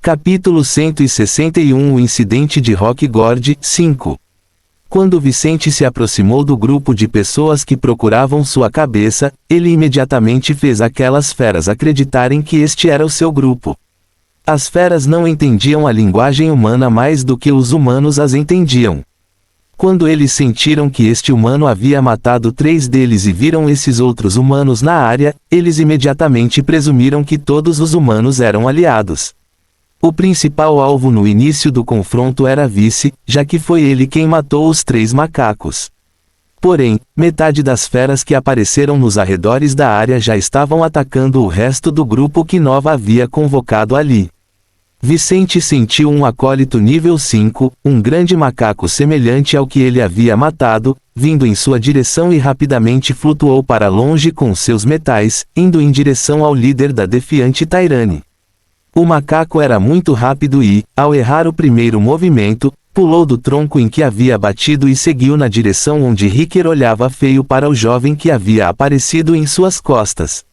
Capítulo 161 O incidente de Rock Gorge 5. Quando Vicente se aproximou do grupo de pessoas que procuravam sua cabeça, ele imediatamente fez aquelas feras acreditarem que este era o seu grupo. As feras não entendiam a linguagem humana mais do que os humanos as entendiam. Quando eles sentiram que este humano havia matado 3 deles e viram esses outros humanos na área, eles imediatamente presumiram que todos os humanos eram aliados. O principal alvo no início do confronto era Vice, já que foi ele quem matou os 3 macacos. Porém, metade das feras que apareceram nos arredores da área já estavam atacando o resto do grupo que Nova havia convocado ali. Vicente sentiu um acólito nível 5, um grande macaco semelhante ao que ele havia matado, vindo em sua direção e rapidamente flutuou para longe com seus metais, indo em direção ao líder da Defiante Tyranny. O macaco era muito rápido e, ao errar o primeiro movimento, pulou do tronco em que havia batido e seguiu na direção onde Ricker olhava feio para o jovem que havia aparecido em suas costas.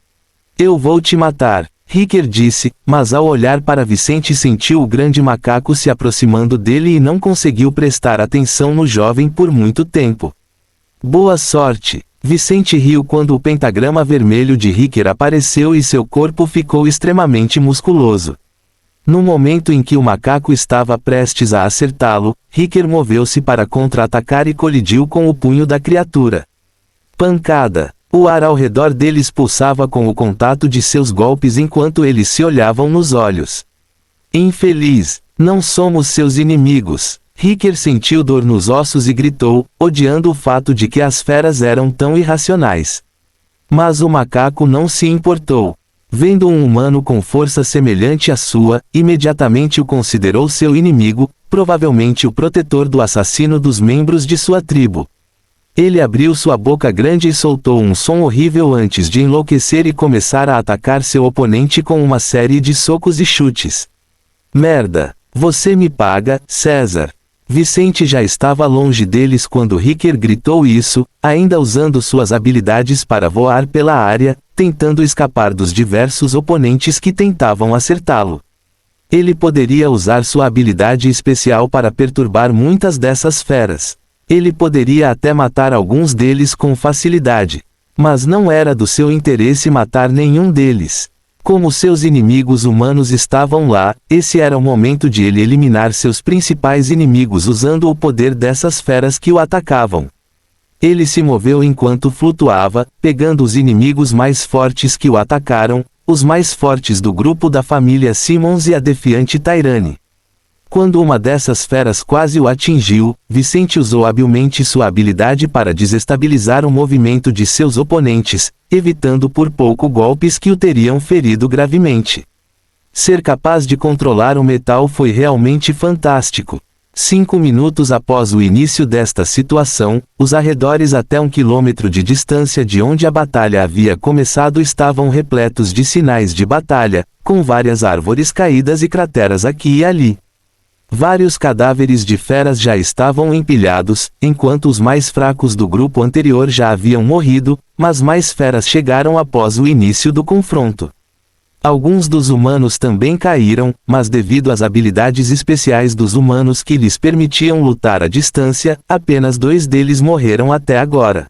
"Eu vou te matar", Ricker disse, mas ao olhar para Vicente sentiu o grande macaco se aproximando dele e não conseguiu prestar atenção no jovem por muito tempo. "Boa sorte." Vicente riu quando o pentagrama vermelho de Ricker apareceu e seu corpo ficou extremamente musculoso. No momento em que o macaco estava prestes a acertá-lo, Ricker moveu-se para contra-atacar e colidiu com o punho da criatura. Pancada! O ar ao redor deles pulsava com o contato de seus golpes enquanto eles se olhavam nos olhos. "Infeliz! Não somos seus inimigos!" Ricker sentiu dor nos ossos e gritou, odiando o fato de que as feras eram tão irracionais. Mas o macaco não se importou. Vendo um humano com força semelhante à sua, imediatamente o considerou seu inimigo, provavelmente o protetor do assassino dos membros de sua tribo. Ele abriu sua boca grande e soltou um som horrível antes de enlouquecer e começar a atacar seu oponente com uma série de socos e chutes. "Merda! Você me paga, César!" Vicente já estava longe deles quando Ricker gritou isso, ainda usando suas habilidades para voar pela área, tentando escapar dos diversos oponentes que tentavam acertá-lo. Ele poderia usar sua habilidade especial para perturbar muitas dessas feras. Ele poderia até matar alguns deles com facilidade. Mas não era do seu interesse matar nenhum deles. Como seus inimigos humanos estavam lá, esse era o momento de ele eliminar seus principais inimigos usando o poder dessas feras que o atacavam. Ele se moveu enquanto flutuava, pegando os inimigos mais fortes que o atacaram, os mais fortes do grupo da família Simmons e a Defiante Tyranny. Quando uma dessas feras quase o atingiu, Vicente usou habilmente sua habilidade para desestabilizar o movimento de seus oponentes, evitando por pouco golpes que o teriam ferido gravemente. Ser capaz de controlar o metal foi realmente fantástico. 5 minutos após o início desta situação, os arredores até 1 quilômetro de distância de onde a batalha havia começado estavam repletos de sinais de batalha, com várias árvores caídas e crateras aqui e ali. Vários cadáveres de feras já estavam empilhados, enquanto os mais fracos do grupo anterior já haviam morrido, mas mais feras chegaram após o início do confronto. Alguns dos humanos também caíram, mas devido às habilidades especiais dos humanos que lhes permitiam lutar à distância, apenas 2 deles morreram até agora.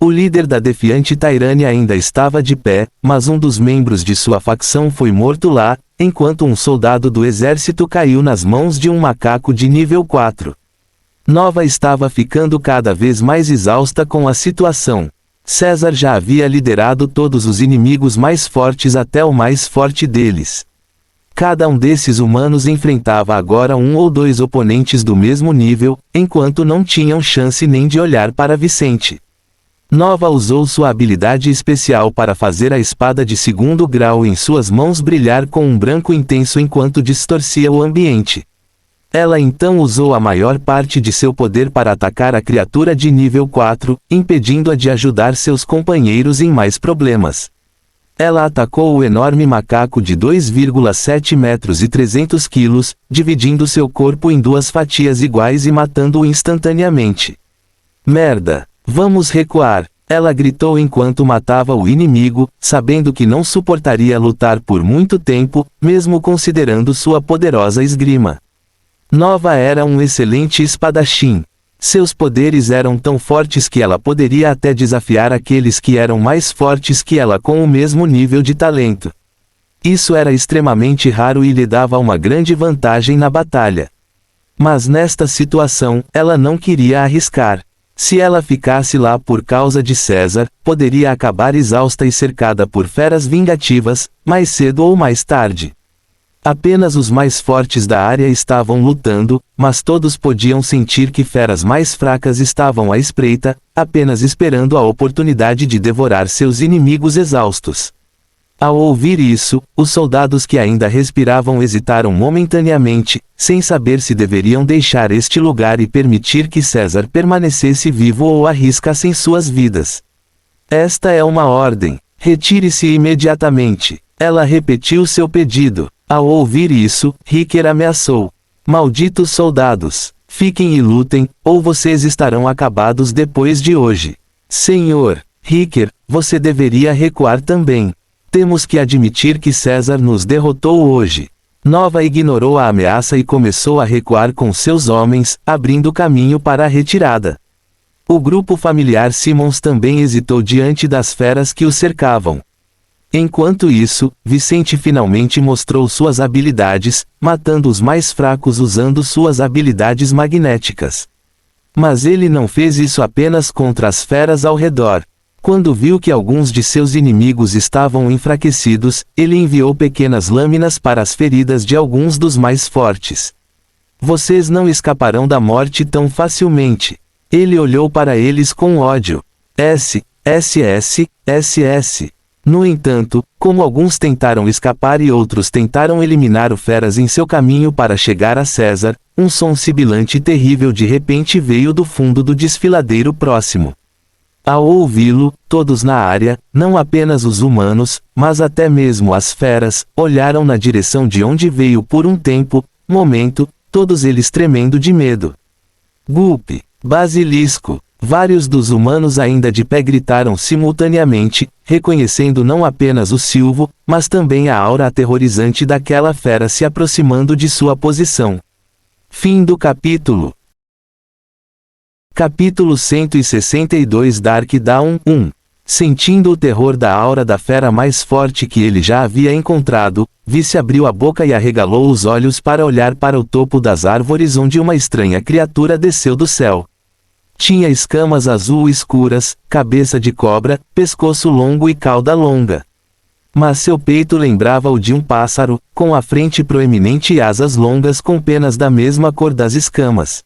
O líder da Defiante Tyranny ainda estava de pé, mas um dos membros de sua facção foi morto lá, enquanto um soldado do exército caiu nas mãos de um macaco de nível 4. Nova estava ficando cada vez mais exausta com a situação. César já havia liderado todos os inimigos mais fortes até o mais forte deles. Cada um desses humanos enfrentava agora 1 ou 2 oponentes do mesmo nível, enquanto não tinham chance nem de olhar para Vicente. Nova usou sua habilidade especial para fazer a espada de 2º grau em suas mãos brilhar com um branco intenso enquanto distorcia o ambiente. Ela então usou a maior parte de seu poder para atacar a criatura de nível 4, impedindo-a de ajudar seus companheiros em mais problemas. Ela atacou o enorme macaco de 2,7 metros e 300 quilos, dividindo seu corpo em 2 fatias iguais e matando-o instantaneamente. "Merda! Vamos recuar!" Ela gritou enquanto matava o inimigo, sabendo que não suportaria lutar por muito tempo, mesmo considerando sua poderosa esgrima. Nova era um excelente espadachim. Seus poderes eram tão fortes que ela poderia até desafiar aqueles que eram mais fortes que ela com o mesmo nível de talento. Isso era extremamente raro e lhe dava uma grande vantagem na batalha. Mas nesta situação, ela não queria arriscar. Se ela ficasse lá por causa de César, poderia acabar exausta e cercada por feras vingativas, mais cedo ou mais tarde. Apenas os mais fortes da área estavam lutando, mas todos podiam sentir que feras mais fracas estavam à espreita, apenas esperando a oportunidade de devorar seus inimigos exaustos. Ao ouvir isso, os soldados que ainda respiravam hesitaram momentaneamente, sem saber se deveriam deixar este lugar e permitir que César permanecesse vivo ou arriscassem suas vidas. Esta é uma ordem. Retire-se imediatamente. Ela repetiu seu pedido. Ao ouvir isso, Riker ameaçou. Malditos soldados, fiquem e lutem, ou vocês estarão acabados depois de hoje. Senhor, Riker, você deveria recuar também. Temos que admitir que César nos derrotou hoje. Nova ignorou a ameaça e começou a recuar com seus homens, abrindo caminho para a retirada. O grupo familiar Simmons também hesitou diante das feras que o cercavam. Enquanto isso, Vicente finalmente mostrou suas habilidades, matando os mais fracos usando suas habilidades magnéticas. Mas ele não fez isso apenas contra as feras ao redor. Quando viu que alguns de seus inimigos estavam enfraquecidos, ele enviou pequenas lâminas para as feridas de alguns dos mais fortes. Vocês não escaparão da morte tão facilmente. Ele olhou para eles com ódio. SS. No entanto, como alguns tentaram escapar e outros tentaram eliminar o feras em seu caminho para chegar a César, um som sibilante terrível de repente veio do fundo do desfiladeiro próximo. Ao ouvi-lo, todos na área, não apenas os humanos, mas até mesmo as feras, olharam na direção de onde veio por um momento, todos eles tremendo de medo. Gulp, basilisco. Vários dos humanos ainda de pé gritaram simultaneamente, reconhecendo não apenas o silvo, mas também a aura aterrorizante daquela fera se aproximando de sua posição. Fim do capítulo. Capítulo 162 Dark Dawn 1. Sentindo o terror da aura da fera mais forte que ele já havia encontrado, Vice abriu a boca e arregalou os olhos para olhar para o topo das árvores onde uma estranha criatura desceu do céu. Tinha escamas azul escuras, cabeça de cobra, pescoço longo e cauda longa. Mas seu peito lembrava o de um pássaro, com a frente proeminente e asas longas com penas da mesma cor das escamas.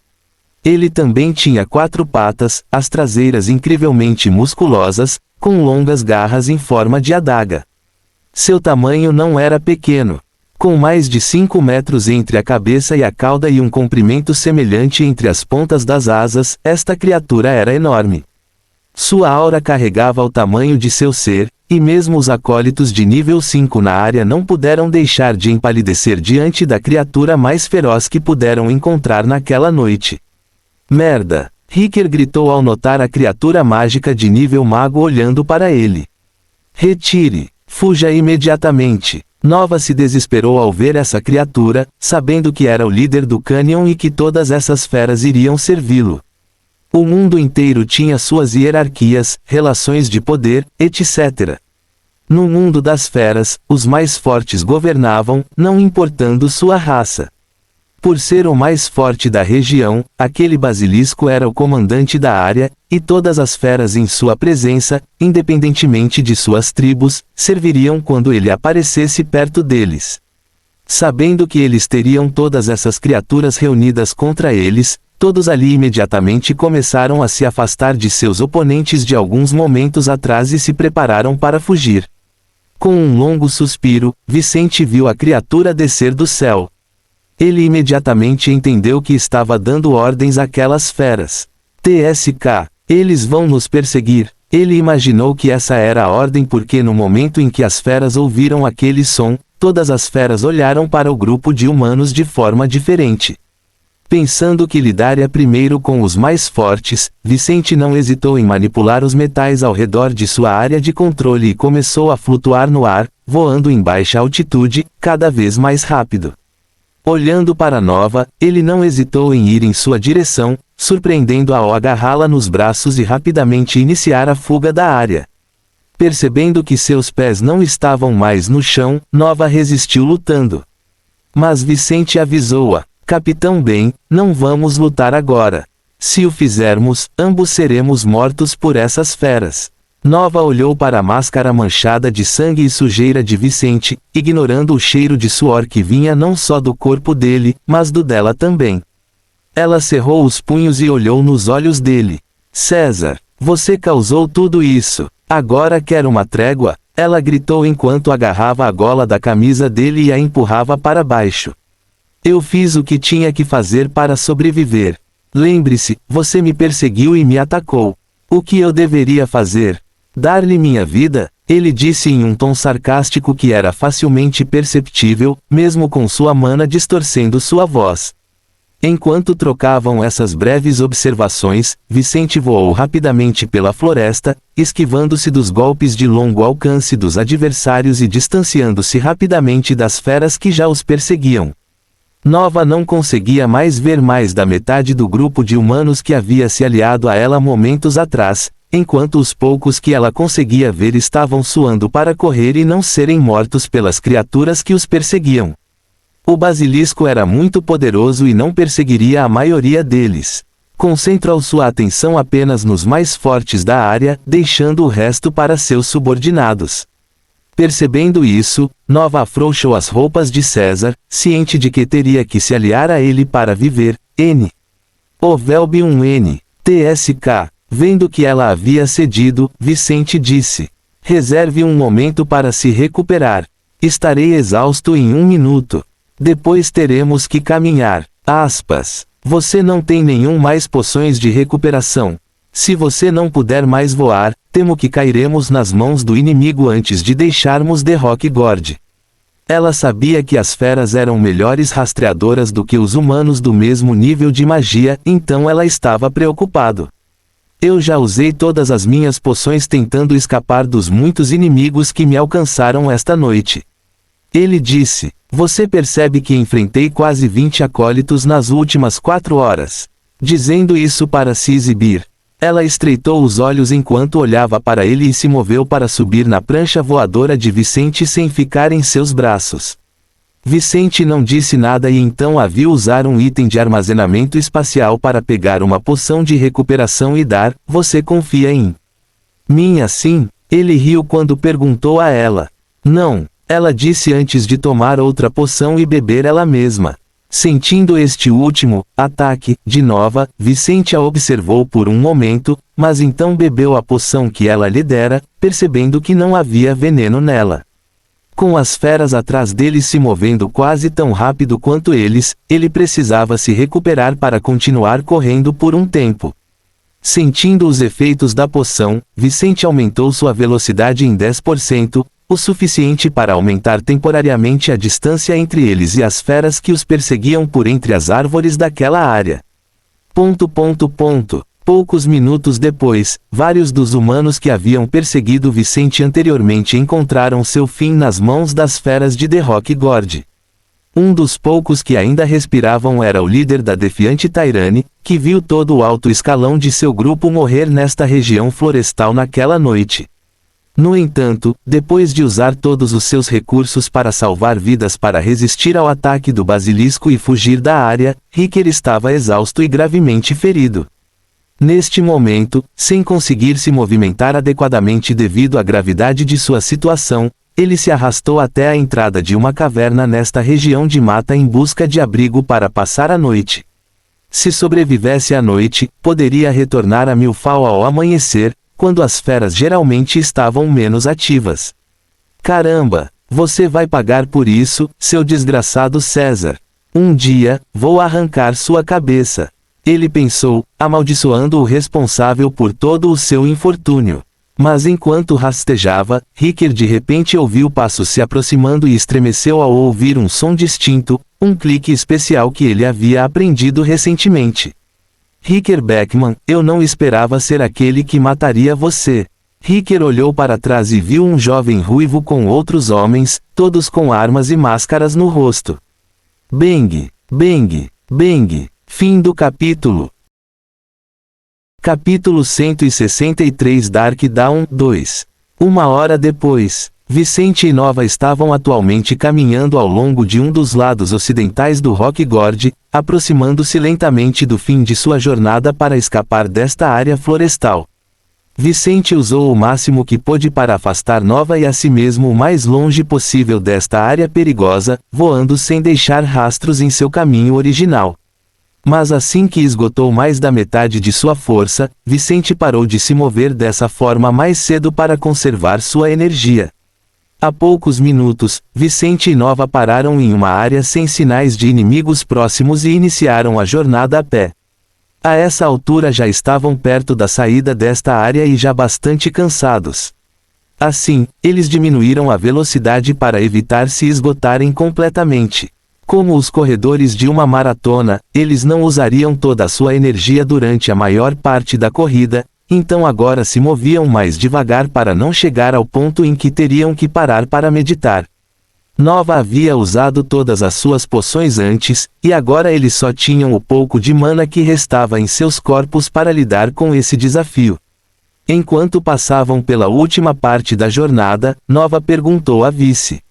Ele também tinha 4 patas, as traseiras incrivelmente musculosas, com longas garras em forma de adaga. Seu tamanho não era pequeno. Com mais de 5 metros entre a cabeça e a cauda e um comprimento semelhante entre as pontas das asas, esta criatura era enorme. Sua aura carregava o tamanho de seu ser, e mesmo os acólitos de nível 5 na área não puderam deixar de empalidecer diante da criatura mais feroz que puderam encontrar naquela noite. Merda! Riker gritou ao notar a criatura mágica de nível mago olhando para ele. Retire! Fuja imediatamente! Nova se desesperou ao ver essa criatura, sabendo que era o líder do Canyon e que todas essas feras iriam servi-lo. O mundo inteiro tinha suas hierarquias, relações de poder, etc. No mundo das feras, os mais fortes governavam, não importando sua raça. Por ser o mais forte da região, aquele basilisco era o comandante da área, e todas as feras em sua presença, independentemente de suas tribos, serviriam quando ele aparecesse perto deles. Sabendo que eles teriam todas essas criaturas reunidas contra eles, todos ali imediatamente começaram a se afastar de seus oponentes de alguns momentos atrás e se prepararam para fugir. Com um longo suspiro, Vicente viu a criatura descer do céu. Ele imediatamente entendeu que estava dando ordens àquelas feras. TSK, eles vão nos perseguir. Ele imaginou que essa era a ordem porque no momento em que as feras ouviram aquele som, todas as feras olharam para o grupo de humanos de forma diferente. Pensando que lidaria primeiro com os mais fortes, Vicente não hesitou em manipular os metais ao redor de sua área de controle e começou a flutuar no ar, voando em baixa altitude, cada vez mais rápido. Olhando para Nova, ele não hesitou em ir em sua direção, surpreendendo-a ao agarrá-la nos braços e rapidamente iniciar a fuga da área. Percebendo que seus pés não estavam mais no chão, Nova resistiu lutando. Mas Vicente avisou-a: Capitão Ben, não vamos lutar agora. Se o fizermos, ambos seremos mortos por essas feras. Nova olhou para a máscara manchada de sangue e sujeira de Vicente, ignorando o cheiro de suor que vinha não só do corpo dele, mas do dela também. Ela cerrou os punhos e olhou nos olhos dele. César, você causou tudo isso. Agora quer uma trégua? Ela gritou enquanto agarrava a gola da camisa dele e a empurrava para baixo. Eu fiz o que tinha que fazer para sobreviver. Lembre-se, você me perseguiu e me atacou. O que eu deveria fazer? Dar-lhe minha vida? Ele disse em um tom sarcástico que era facilmente perceptível, mesmo com sua mana distorcendo sua voz. Enquanto trocavam essas breves observações, Vicente voou rapidamente pela floresta, esquivando-se dos golpes de longo alcance dos adversários e distanciando-se rapidamente das feras que já os perseguiam. Nova não conseguia mais ver mais da metade do grupo de humanos que havia se aliado a ela momentos atrás, enquanto os poucos que ela conseguia ver estavam suando para correr e não serem mortos pelas criaturas que os perseguiam. O basilisco era muito poderoso e não perseguiria a maioria deles. Concentrou sua atenção apenas nos mais fortes da área, deixando o resto para seus subordinados. Percebendo isso, Nova afrouxou as roupas de César, ciente de que teria que se aliar a ele para viver. O Velbium N. TSK. Vendo que ela havia cedido, Vicente disse: reserve um momento para se recuperar. Estarei exausto em 1 minuto. Depois teremos que caminhar. Você não tem nenhum mais poções de recuperação. Se você não puder mais voar, temo que cairemos nas mãos do inimigo antes de deixarmos The Rock Gorge. Ela sabia que as feras eram melhores rastreadoras do que os humanos do mesmo nível de magia, então ela estava preocupado. Eu já usei todas as minhas poções tentando escapar dos muitos inimigos que me alcançaram esta noite. Ele disse: você percebe que enfrentei quase 20 acólitos nas últimas 4 horas. Dizendo isso para se exibir. Ela estreitou os olhos enquanto olhava para ele e se moveu para subir na prancha voadora de Vicente sem ficar em seus braços. Vicente não disse nada e então a viu usar um item de armazenamento espacial para pegar uma poção de recuperação e dar: você confia em mim assim? Ele riu quando perguntou a ela. Não, ela disse antes de tomar outra poção e beber ela mesma. Sentindo este último ataque de Nova, Vicente a observou por um momento, mas então bebeu a poção que ela lhe dera, percebendo que não havia veneno nela. Com as feras atrás dele se movendo quase tão rápido quanto eles, ele precisava se recuperar para continuar correndo por um tempo. Sentindo os efeitos da poção, Vicente aumentou sua velocidade em 10%, o suficiente para aumentar temporariamente a distância entre eles e as feras que os perseguiam por entre as árvores daquela área. Poucos minutos depois, vários dos humanos que haviam perseguido Vicente anteriormente encontraram seu fim nas mãos das feras de The Rock Gorge. Um dos poucos que ainda respiravam era o líder da Defiante Tyrane, que viu todo o alto escalão de seu grupo morrer nesta região florestal naquela noite. No entanto, depois de usar todos os seus recursos para salvar vidas para resistir ao ataque do basilisco e fugir da área, Ricker estava exausto e gravemente ferido. Neste momento, sem conseguir se movimentar adequadamente devido à gravidade de sua situação, ele se arrastou até a entrada de uma caverna nesta região de mata em busca de abrigo para passar a noite. Se sobrevivesse à noite, poderia retornar a Milfau ao amanhecer, quando as feras geralmente estavam menos ativas. Caramba, você vai pagar por isso, seu desgraçado César. Um dia, vou arrancar sua cabeça. Ele pensou, amaldiçoando o responsável por todo o seu infortúnio. Mas enquanto rastejava, Ricker de repente ouviu passos se aproximando e estremeceu ao ouvir um som distinto, um clique especial que ele havia aprendido recentemente. Ricker Beckman, eu não esperava ser aquele que mataria você. Ricker olhou para trás e viu um jovem ruivo com outros homens, todos com armas e máscaras no rosto. Bang, bang, bang. Fim do capítulo. Capítulo 163 Dark Dawn 2. Uma hora depois, Vicente e Nova estavam atualmente caminhando ao longo de um dos lados ocidentais do Rock Gorge, aproximando-se lentamente do fim de sua jornada para escapar desta área florestal. Vicente usou o máximo que pôde para afastar Nova e a si mesmo o mais longe possível desta área perigosa, voando sem deixar rastros em seu caminho original. Mas assim que esgotou mais da metade de sua força, Vicente parou de se mover dessa forma mais cedo para conservar sua energia. Há poucos minutos, Vicente e Nova pararam em uma área sem sinais de inimigos próximos e iniciaram a jornada a pé. A essa altura já estavam perto da saída desta área e já bastante cansados. Assim, eles diminuíram a velocidade para evitar se esgotarem completamente. Como os corredores de uma maratona, eles não usariam toda a sua energia durante a maior parte da corrida, então agora se moviam mais devagar para não chegar ao ponto em que teriam que parar para meditar. Nova havia usado todas as suas poções antes, e agora eles só tinham o pouco de mana que restava em seus corpos para lidar com esse desafio. Enquanto passavam pela última parte da jornada, Nova perguntou a Vice: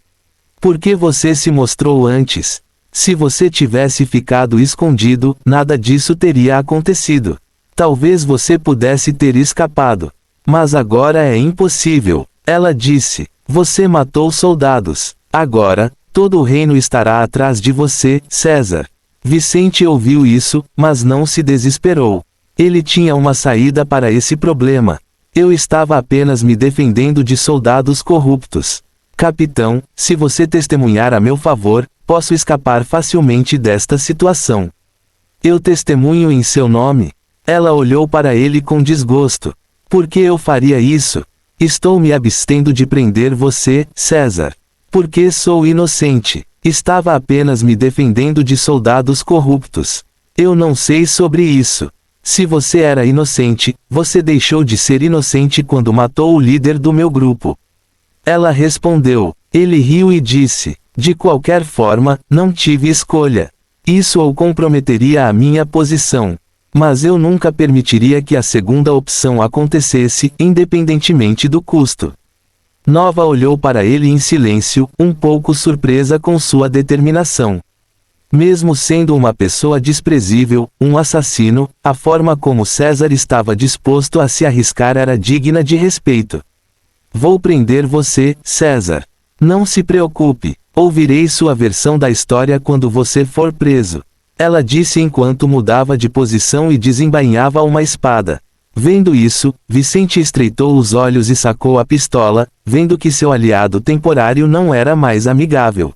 por que você se mostrou antes? Se você tivesse ficado escondido, nada disso teria acontecido. Talvez você pudesse ter escapado. Mas agora é impossível. Ela disse: você matou soldados. Agora, todo o reino estará atrás de você, César. Vicente ouviu isso, mas não se desesperou. Ele tinha uma saída para esse problema. Eu estava apenas me defendendo de soldados corruptos. Capitão, se você testemunhar a meu favor, posso escapar facilmente desta situação. Eu testemunho em seu nome. Ela olhou para ele com desgosto. Por que eu faria isso? Estou me abstendo de prender você, César. Porque sou inocente. Estava apenas me defendendo de soldados corruptos. Eu não sei sobre isso. Se você era inocente, você deixou de ser inocente quando matou o líder do meu grupo. Ela respondeu. Ele riu e disse: de qualquer forma, não tive escolha. Isso ou comprometeria a minha posição. Mas eu nunca permitiria que a segunda opção acontecesse, independentemente do custo. Nova olhou para ele em silêncio, um pouco surpresa com sua determinação. Mesmo sendo uma pessoa desprezível, um assassino, a forma como César estava disposto a se arriscar era digna de respeito. Vou prender você, César. Não se preocupe, ouvirei sua versão da história quando você for preso. Ela disse enquanto mudava de posição e desembainhava uma espada. Vendo isso, Vicente estreitou os olhos e sacou a pistola, vendo que seu aliado temporário não era mais amigável.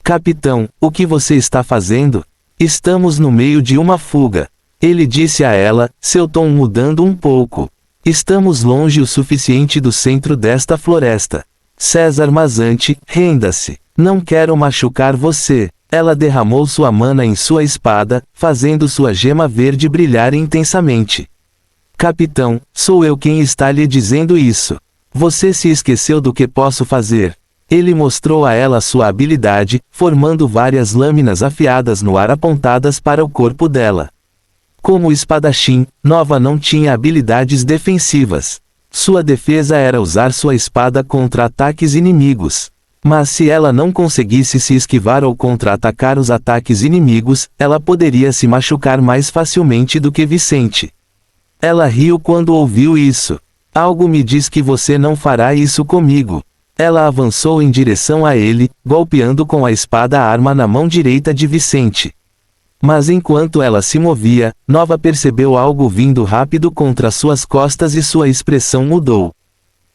Capitão, o que você está fazendo? Estamos no meio de uma fuga. Ele disse a ela, seu tom mudando um pouco. Estamos longe o suficiente do centro desta floresta. César Mazante, renda-se. Não quero machucar você. Ela derramou sua mana em sua espada, fazendo sua gema verde brilhar intensamente. Capitão, sou eu quem está lhe dizendo isso. Você se esqueceu do que posso fazer. Ele mostrou a ela sua habilidade, formando várias lâminas afiadas no ar apontadas para o corpo dela. Como espadachim, Nova não tinha habilidades defensivas. Sua defesa era usar sua espada contra ataques inimigos. Mas se ela não conseguisse se esquivar ou contra-atacar os ataques inimigos, ela poderia se machucar mais facilmente do que Vicente. Ela riu quando ouviu isso. Algo me diz que você não fará isso comigo. Ela avançou em direção a ele, golpeando com a espada a arma na mão direita de Vicente. Mas enquanto ela se movia, Nova percebeu algo vindo rápido contra suas costas e sua expressão mudou.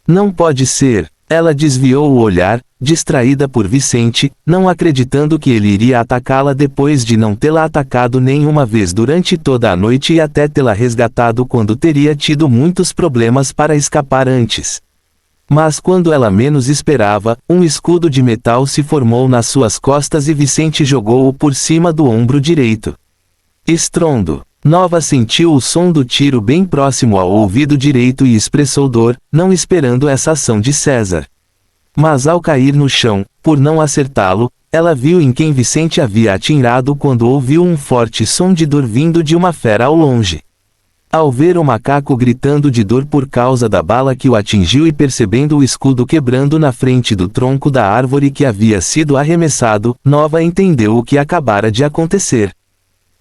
Não pode ser. Ela desviou o olhar, distraída por Vicente, não acreditando que ele iria atacá-la depois de não tê-la atacado nenhuma vez durante toda a noite e até tê-la resgatado quando teria tido muitos problemas para escapar antes. Mas quando ela menos esperava, um escudo de metal se formou nas suas costas e Vicente jogou-o por cima do ombro direito. Estrondo. Nova sentiu o som do tiro bem próximo ao ouvido direito e expressou dor, não esperando essa ação de César. Mas ao cair no chão, por não acertá-lo, ela viu em quem Vicente havia atirado quando ouviu um forte som de dor vindo de uma fera ao longe. Ao ver o macaco gritando de dor por causa da bala que o atingiu e percebendo o escudo quebrando na frente do tronco da árvore que havia sido arremessado, Nova entendeu o que acabara de acontecer.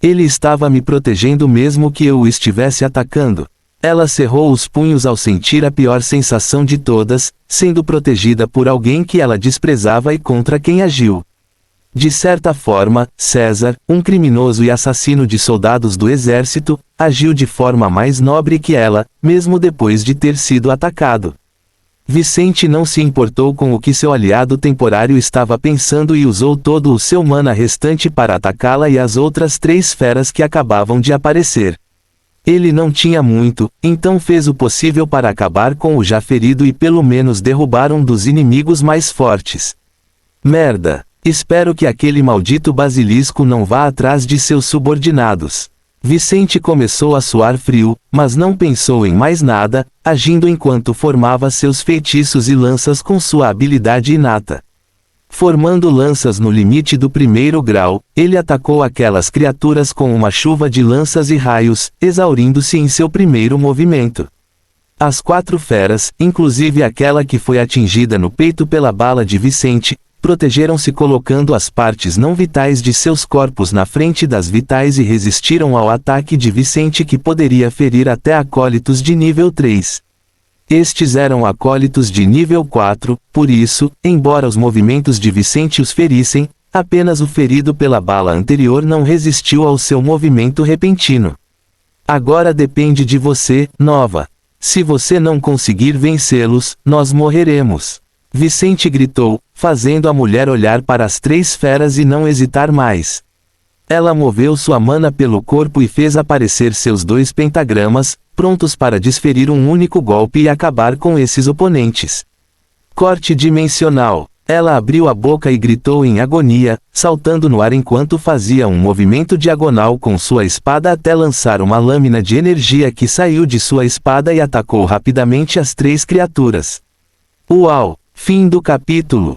Ele estava me protegendo mesmo que eu o estivesse atacando. Ela cerrou os punhos ao sentir a pior sensação de todas, sendo protegida por alguém que ela desprezava e contra quem agiu. De certa forma, César, um criminoso e assassino de soldados do exército, agiu de forma mais nobre que ela, mesmo depois de ter sido atacado. Vicente não se importou com o que seu aliado temporário estava pensando e usou todo o seu mana restante para atacá-la e as outras 3 feras que acabavam de aparecer. Ele não tinha muito, então fez o possível para acabar com o já ferido e pelo menos derrubar um dos inimigos mais fortes. Merda! Espero que aquele maldito basilisco não vá atrás de seus subordinados. Vicente começou a suar frio, mas não pensou em mais nada, agindo enquanto formava seus feitiços e lanças com sua habilidade inata. Formando lanças no limite do 1º grau, ele atacou aquelas criaturas com uma chuva de lanças e raios, exaurindo-se em seu primeiro movimento. As 4 feras, inclusive aquela que foi atingida no peito pela bala de Vicente, protegeram-se colocando as partes não vitais de seus corpos na frente das vitais e resistiram ao ataque de Vicente que poderia ferir até acólitos de nível 3. Estes eram acólitos de nível 4, por isso, embora os movimentos de Vicente os ferissem, apenas o ferido pela bala anterior não resistiu ao seu movimento repentino. Agora depende de você, Nova. Se você não conseguir vencê-los, nós morreremos. Vicente gritou, fazendo a mulher olhar para as 3 feras e não hesitar mais. Ela moveu sua mana pelo corpo e fez aparecer seus 2 pentagramas, prontos para desferir um único golpe e acabar com esses oponentes. Corte dimensional. Ela abriu a boca e gritou em agonia, saltando no ar enquanto fazia um movimento diagonal com sua espada até lançar uma lâmina de energia que saiu de sua espada e atacou rapidamente as 3 criaturas. Uau! Fim do capítulo.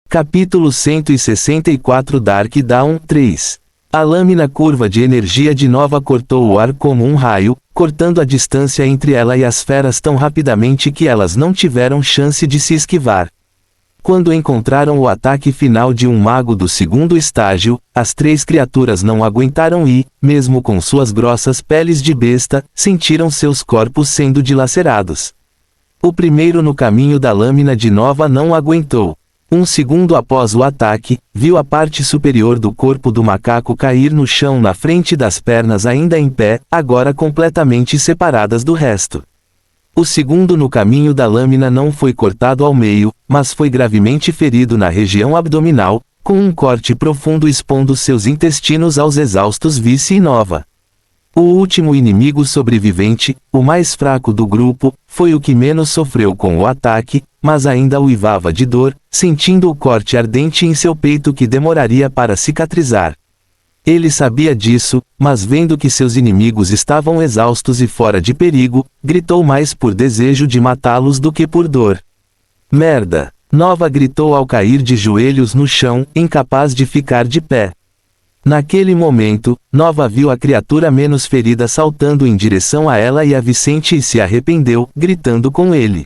Capítulo 164 Dark Dawn 3. A lâmina curva de energia de Nova cortou o ar como um raio, cortando a distância entre ela e as feras tão rapidamente que elas não tiveram chance de se esquivar. Quando encontraram o ataque final de um mago do 2º estágio, as 3 criaturas não aguentaram e, mesmo com suas grossas peles de besta, sentiram seus corpos sendo dilacerados. O primeiro no caminho da lâmina de Nova não aguentou. Um segundo após o ataque, viu a parte superior do corpo do macaco cair no chão na frente das pernas ainda em pé, agora completamente separadas do resto. O segundo no caminho da lâmina não foi cortado ao meio, mas foi gravemente ferido na região abdominal, com um corte profundo expondo seus intestinos aos exaustos Vice e Nova. O último inimigo sobrevivente, o mais fraco do grupo, foi o que menos sofreu com o ataque, mas ainda uivava de dor, sentindo o corte ardente em seu peito que demoraria para cicatrizar. Ele sabia disso, mas vendo que seus inimigos estavam exaustos e fora de perigo, gritou mais por desejo de matá-los do que por dor. Merda! Nova gritou ao cair de joelhos no chão, incapaz de ficar de pé. Naquele momento, Nova viu a criatura menos ferida saltando em direção a ela e a Vicente e se arrependeu, gritando com ele.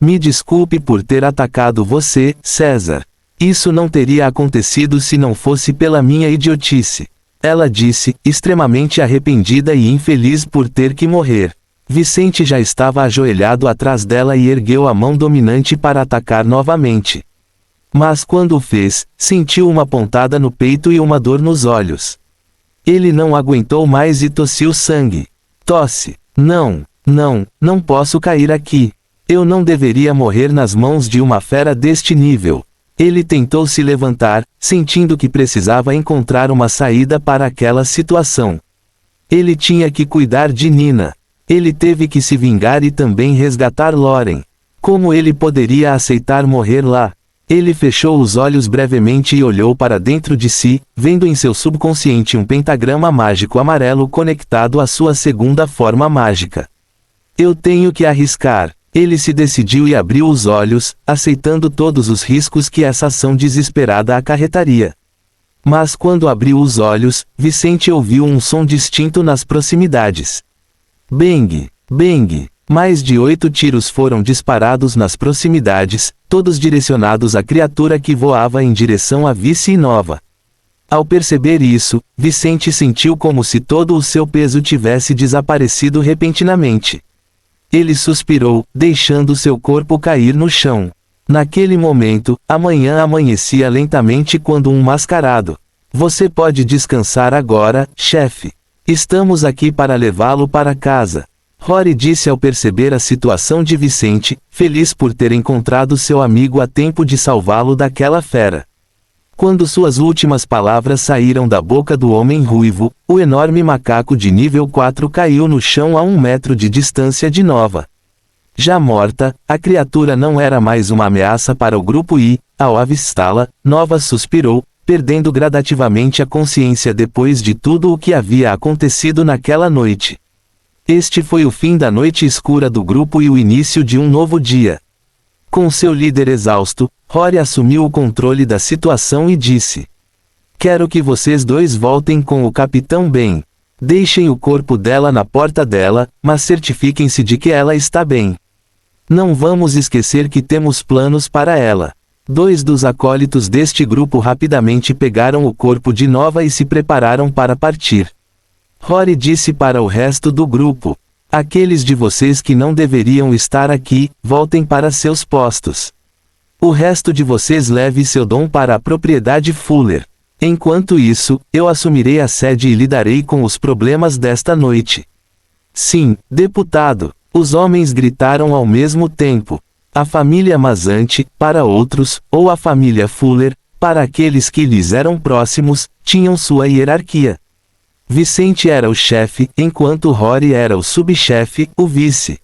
Me desculpe por ter atacado você, César. Isso não teria acontecido se não fosse pela minha idiotice. Ela disse, extremamente arrependida e infeliz por ter que morrer. Vicente já estava ajoelhado atrás dela e ergueu a mão dominante para atacar novamente. Mas quando o fez, sentiu uma pontada no peito e uma dor nos olhos. Ele não aguentou mais e tossiu sangue. Tosse. Não posso cair aqui. Eu não deveria morrer nas mãos de uma fera deste nível. Ele tentou se levantar, sentindo que precisava encontrar uma saída para aquela situação. Ele tinha que cuidar de Nina. Ele teve que se vingar e também resgatar Lauren. Como ele poderia aceitar morrer lá? Ele fechou os olhos brevemente e olhou para dentro de si, vendo em seu subconsciente um pentagrama mágico amarelo conectado à sua segunda forma mágica. Eu tenho que arriscar. Ele se decidiu e abriu os olhos, aceitando todos os riscos que essa ação desesperada acarretaria. Mas quando abriu os olhos, Vicente ouviu um som distinto nas proximidades. Bang! Bang! Mais de 8 tiros foram disparados nas proximidades, todos direcionados à criatura que voava em direção a Vice e Nova. Ao perceber isso, Vicente sentiu como se todo o seu peso tivesse desaparecido repentinamente. Ele suspirou, deixando seu corpo cair no chão. Naquele momento, a manhã amanhecia lentamente quando um mascarado. Você pode descansar agora, chefe. Estamos aqui para levá-lo para casa. Rory disse ao perceber a situação de Vicente, feliz por ter encontrado seu amigo a tempo de salvá-lo daquela fera. Quando suas últimas palavras saíram da boca do homem ruivo, o enorme macaco de nível 4 caiu no chão a 1 metro de distância de Nova. Já morta, a criatura não era mais uma ameaça para o grupo e, ao avistá-la, Nova suspirou, perdendo gradativamente a consciência depois de tudo o que havia acontecido naquela noite. Este foi o fim da noite escura do grupo e o início de um novo dia. Com seu líder exausto, Rory assumiu o controle da situação e disse: Quero que vocês dois voltem com o Capitão Ben. Deixem o corpo dela na porta dela, mas certifiquem-se de que ela está bem. Não vamos esquecer que temos planos para ela. 2 dos acólitos deste grupo rapidamente pegaram o corpo de Nova e se prepararam para partir. Rory disse para o resto do grupo: Aqueles de vocês que não deveriam estar aqui, voltem para seus postos. O resto de vocês leve seu dom para a propriedade Fuller. Enquanto isso, eu assumirei a sede e lidarei com os problemas desta noite. Sim, deputado. Os homens gritaram ao mesmo tempo. A família Mazante, para outros, ou a família Fuller, para aqueles que lhes eram próximos, tinham sua hierarquia. Vicente era o chefe, enquanto Rory era o subchefe, o vice.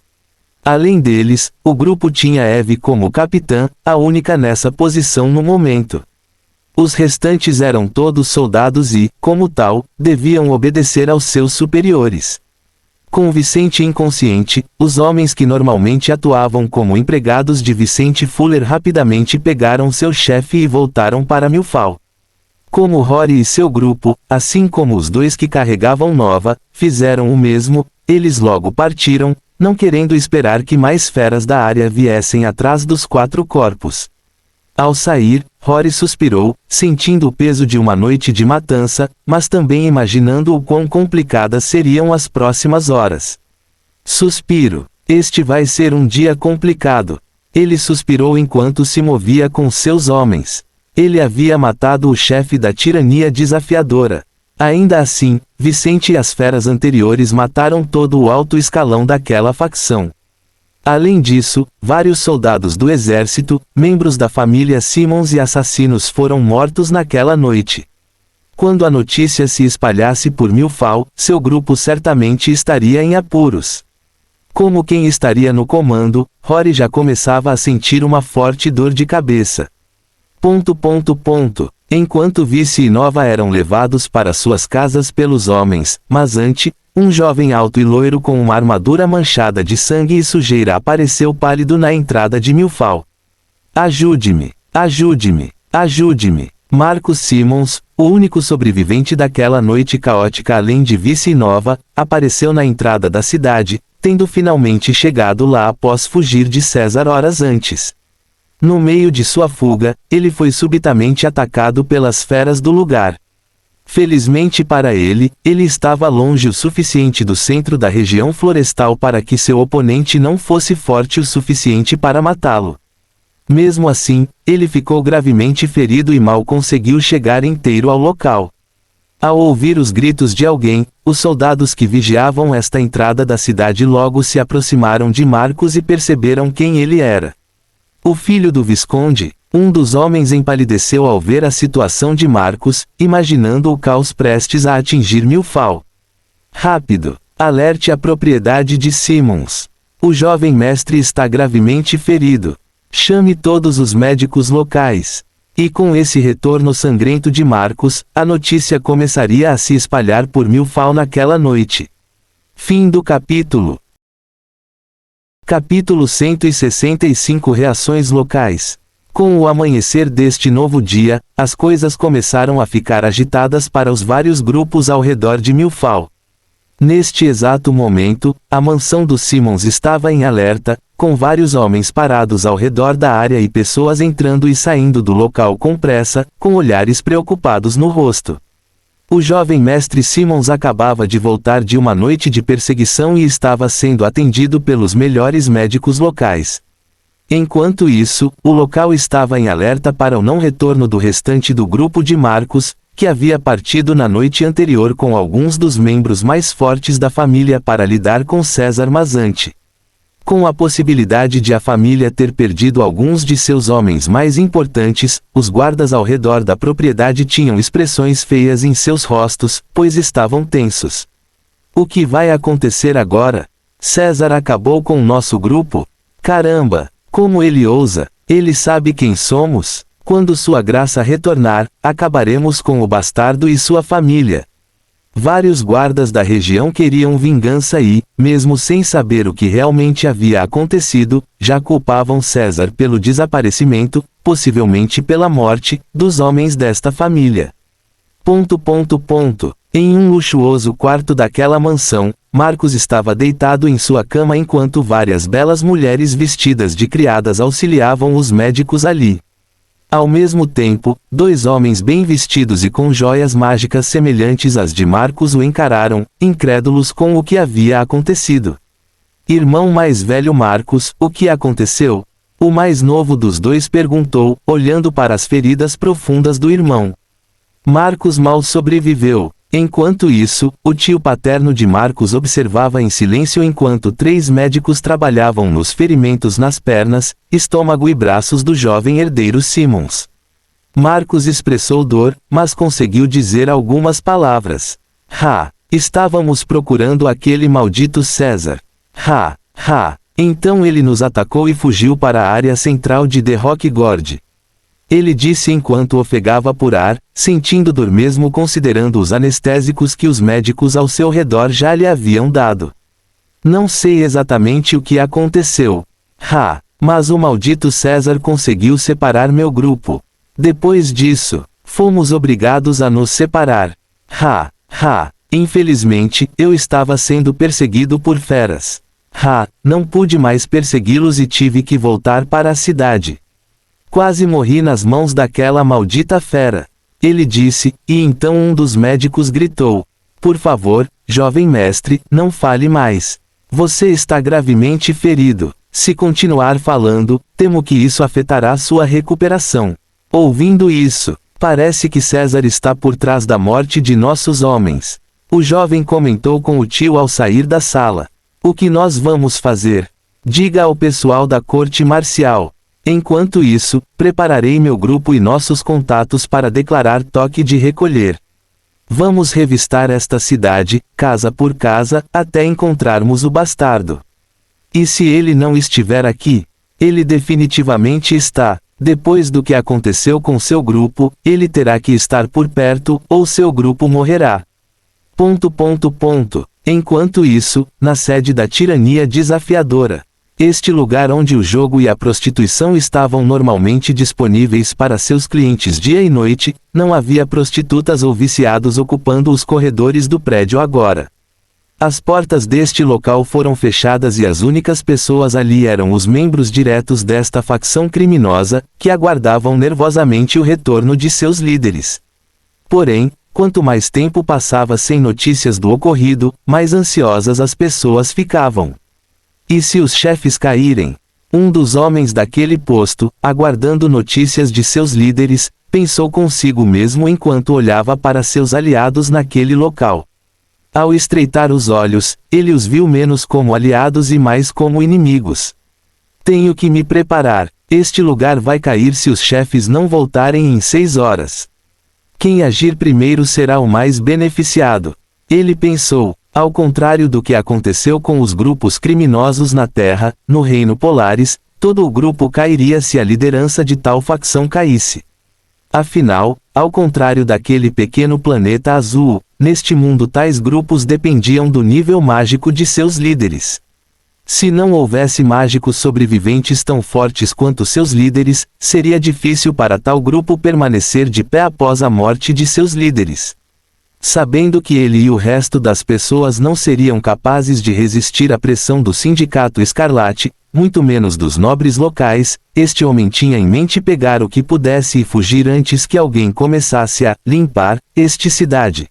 Além deles, o grupo tinha Eve como capitã, a única nessa posição no momento. Os restantes eram todos soldados e, como tal, deviam obedecer aos seus superiores. Com Vicente inconsciente, os homens que normalmente atuavam como empregados de Vicente Fuller rapidamente pegaram seu chefe e voltaram para Milfall. Como Rory e seu grupo, assim como os 2 que carregavam Nova, fizeram o mesmo, eles logo partiram, não querendo esperar que mais feras da área viessem atrás dos 4 corpos. Ao sair, Rory suspirou, sentindo o peso de uma noite de matança, mas também imaginando o quão complicadas seriam as próximas horas. Suspiro. Este vai ser um dia complicado. Ele suspirou enquanto se movia com seus homens. Ele havia matado o chefe da tirania desafiadora. Ainda assim, Vicente e as feras anteriores mataram todo o alto escalão daquela facção. Além disso, vários soldados do exército, membros da família Simmons e assassinos foram mortos naquela noite. Quando a notícia se espalhasse por Milfall, seu grupo certamente estaria em apuros. Como quem estaria no comando, Rory já começava a sentir uma forte dor de cabeça. Enquanto Vice e Nova eram levados para suas casas pelos homens, Mazante, um jovem alto e loiro com uma armadura manchada de sangue e sujeira apareceu pálido na entrada de Milfall. Ajude-me! Ajude-me! Ajude-me! Marcus Simmons, o único sobrevivente daquela noite caótica além de Vice e Nova, apareceu na entrada da cidade, tendo finalmente chegado lá após fugir de César horas antes. No meio de sua fuga, ele foi subitamente atacado pelas feras do lugar. Felizmente para ele, ele estava longe o suficiente do centro da região florestal para que seu oponente não fosse forte o suficiente para matá-lo. Mesmo assim, ele ficou gravemente ferido e mal conseguiu chegar inteiro ao local. Ao ouvir os gritos de alguém, os soldados que vigiavam esta entrada da cidade logo se aproximaram de Marcos e perceberam quem ele era. O filho do Visconde, um dos homens, empalideceu ao ver a situação de Marcos, imaginando o caos prestes a atingir Milfal. Rápido! Alerte a propriedade de Simmons. O jovem mestre está gravemente ferido. Chame todos os médicos locais. E com esse retorno sangrento de Marcos, a notícia começaria a se espalhar por Milfal naquela noite. Fim do capítulo. Capítulo 165. Reações locais. Com o amanhecer deste novo dia, as coisas começaram a ficar agitadas para os vários grupos ao redor de Milfal. Neste exato momento, a mansão dos Simmons estava em alerta, com vários homens parados ao redor da área e pessoas entrando e saindo do local com pressa, com olhares preocupados no rosto. O jovem mestre Simmons acabava de voltar de uma noite de perseguição e estava sendo atendido pelos melhores médicos locais. Enquanto isso, o local estava em alerta para o não retorno do restante do grupo de Marcos, que havia partido na noite anterior com alguns dos membros mais fortes da família para lidar com César Mazzanti. Com a possibilidade de a família ter perdido alguns de seus homens mais importantes, os guardas ao redor da propriedade tinham expressões feias em seus rostos, pois estavam tensos. O que vai acontecer agora? César acabou com o nosso grupo? Caramba! Como ele ousa? Ele sabe quem somos? Quando sua graça retornar, acabaremos com o bastardo e sua família. Vários guardas da região queriam vingança e, mesmo sem saber o que realmente havia acontecido, já culpavam César pelo desaparecimento, possivelmente pela morte, dos homens desta família. Em um luxuoso quarto daquela mansão, Marcos estava deitado em sua cama enquanto várias belas mulheres vestidas de criadas auxiliavam os médicos ali. Ao mesmo tempo, dois homens bem vestidos e com joias mágicas semelhantes às de Marcos o encararam, incrédulos com o que havia acontecido. Irmão mais velho Marcos, o que aconteceu? O mais novo dos dois perguntou, olhando para as feridas profundas do irmão. Marcos mal sobreviveu. Enquanto isso, o tio paterno de Marcos observava em silêncio enquanto 3 médicos trabalhavam nos ferimentos nas pernas, estômago e braços do jovem herdeiro Simmons. Marcos expressou dor, mas conseguiu dizer algumas palavras. Estávamos procurando aquele maldito César. Então ele nos atacou e fugiu para a área central de The Rock Gorge. Ele disse enquanto ofegava por ar, sentindo dor mesmo considerando os anestésicos que os médicos ao seu redor já lhe haviam dado. Não sei exatamente o que aconteceu. Mas o maldito César conseguiu separar meu grupo. Depois disso, fomos obrigados a nos separar. Infelizmente, eu estava sendo perseguido por feras. Não pude mais persegui-los e tive que voltar para a cidade. Quase morri nas mãos daquela maldita fera. Ele disse, e então um dos médicos gritou: por favor, jovem mestre, não fale mais. Você está gravemente ferido. Se continuar falando, temo que isso afetará sua recuperação. Ouvindo isso, parece que César está por trás da morte de nossos homens. O jovem comentou com o tio ao sair da sala. O que nós vamos fazer? Diga ao pessoal da corte marcial. Enquanto isso, prepararei meu grupo e nossos contatos para declarar toque de recolher. Vamos revistar esta cidade, casa por casa, até encontrarmos o bastardo. E se ele não estiver aqui? Ele definitivamente está. Depois do que aconteceu com seu grupo, ele terá que estar por perto, ou seu grupo morrerá. Enquanto isso, na sede da tirania desafiadora. Este lugar onde o jogo e a prostituição estavam normalmente disponíveis para seus clientes dia e noite, não havia prostitutas ou viciados ocupando os corredores do prédio agora. As portas deste local foram fechadas e as únicas pessoas ali eram os membros diretos desta facção criminosa, que aguardavam nervosamente o retorno de seus líderes. Porém, quanto mais tempo passava sem notícias do ocorrido, mais ansiosas as pessoas ficavam. E se os chefes caírem? Um dos homens daquele posto, aguardando notícias de seus líderes, pensou consigo mesmo enquanto olhava para seus aliados naquele local. Ao estreitar os olhos, ele os viu menos como aliados e mais como inimigos. Tenho que me preparar. Este lugar vai cair se os chefes não voltarem em 6 horas. Quem agir primeiro será o mais beneficiado. Ele pensou, ao contrário do que aconteceu com os grupos criminosos na Terra, no Reino Polaris, todo o grupo cairia se a liderança de tal facção caísse. Afinal, ao contrário daquele pequeno planeta azul, neste mundo tais grupos dependiam do nível mágico de seus líderes. Se não houvesse mágicos sobreviventes tão fortes quanto seus líderes, seria difícil para tal grupo permanecer de pé após a morte de seus líderes. Sabendo que ele e o resto das pessoas não seriam capazes de resistir à pressão do Sindicato Escarlate, muito menos dos nobres locais, este homem tinha em mente pegar o que pudesse e fugir antes que alguém começasse a limpar esta cidade.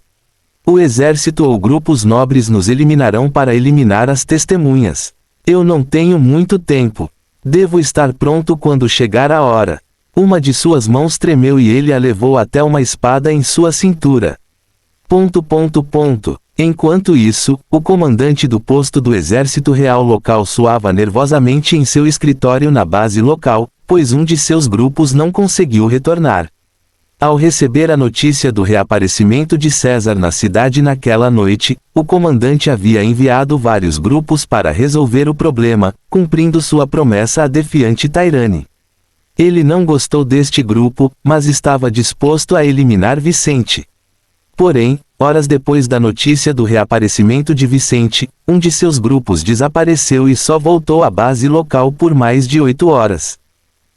O exército ou grupos nobres nos eliminarão para eliminar as testemunhas. Eu não tenho muito tempo. Devo estar pronto quando chegar a hora. Uma de suas mãos tremeu e ele a levou até uma espada em sua cintura. Enquanto isso, o comandante do posto do Exército Real local suava nervosamente em seu escritório na base local, pois um de seus grupos não conseguiu retornar. Ao receber a notícia do reaparecimento de César na cidade naquela noite, o comandante havia enviado vários grupos para resolver o problema, cumprindo sua promessa à defiante Tairane. Ele não gostou deste grupo, mas estava disposto a eliminar Vicente. Porém, horas depois da notícia do reaparecimento de Vicente, um de seus grupos desapareceu e só voltou à base local por mais de 8 horas.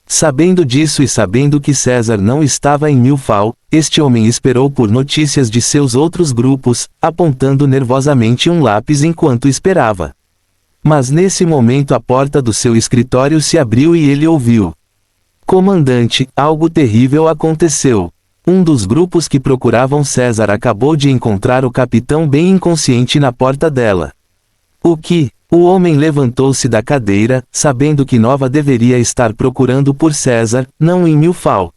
Sabendo disso e sabendo que César não estava em Milfal, este homem esperou por notícias de seus outros grupos, apontando nervosamente um lápis enquanto esperava. Mas nesse momento a porta do seu escritório se abriu e ele ouviu: "Comandante, algo terrível aconteceu. Um dos grupos que procuravam César acabou de encontrar o capitão bem inconsciente na porta dela." "O que?" O homem levantou-se da cadeira, sabendo que Nova deveria estar procurando por César, não em Milfal.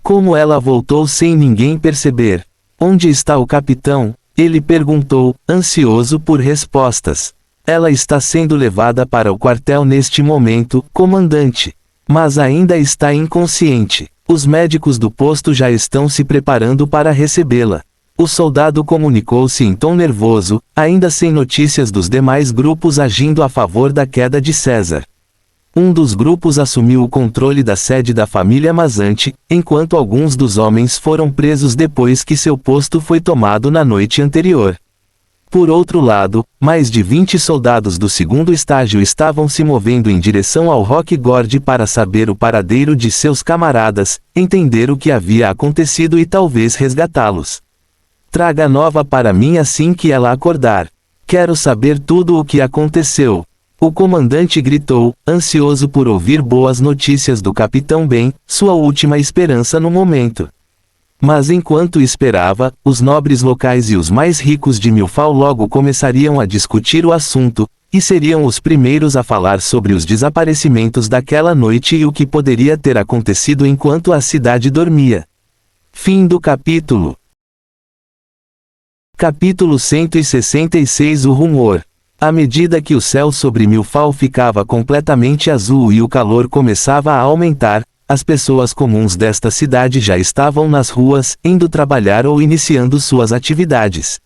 Como ela voltou sem ninguém perceber? "Onde está o capitão?" ele perguntou, ansioso por respostas. "Ela está sendo levada para o quartel neste momento, comandante. Mas ainda está inconsciente. Os médicos do posto já estão se preparando para recebê-la." O soldado comunicou-se em tom nervoso, ainda sem notícias dos demais grupos agindo a favor da queda de César. Um dos grupos assumiu o controle da sede da família Mazante, enquanto alguns dos homens foram presos depois que seu posto foi tomado na noite anterior. Por outro lado, mais de 20 soldados do segundo estágio estavam se movendo em direção ao Rock Gorge para saber o paradeiro de seus camaradas, entender o que havia acontecido e talvez resgatá-los. "Traga Nova para mim assim que ela acordar. Quero saber tudo o que aconteceu." O comandante gritou, ansioso por ouvir boas notícias do Capitão Ben, sua última esperança no momento. Mas enquanto esperava, os nobres locais e os mais ricos de Milfal logo começariam a discutir o assunto, e seriam os primeiros a falar sobre os desaparecimentos daquela noite e o que poderia ter acontecido enquanto a cidade dormia. Fim do capítulo. Capítulo 166. O rumor. À medida que o céu sobre Milfal ficava completamente azul e o calor começava a aumentar, as pessoas comuns desta cidade já estavam nas ruas, indo trabalhar ou iniciando suas atividades.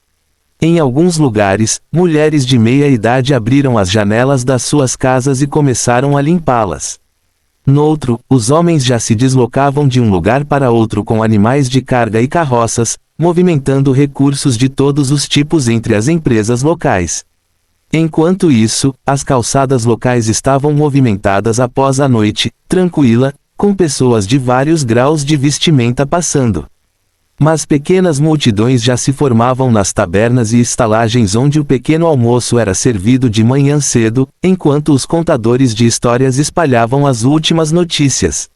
Em alguns lugares, mulheres de meia idade abriram as janelas das suas casas e começaram a limpá-las. Noutro, os homens já se deslocavam de um lugar para outro com animais de carga e carroças, movimentando recursos de todos os tipos entre as empresas locais. Enquanto isso, as calçadas locais estavam movimentadas após a noite, tranquila, com pessoas de vários graus de vestimenta passando. Mas pequenas multidões já se formavam nas tabernas e estalagens onde o pequeno almoço era servido de manhã cedo, enquanto os contadores de histórias espalhavam as últimas notícias.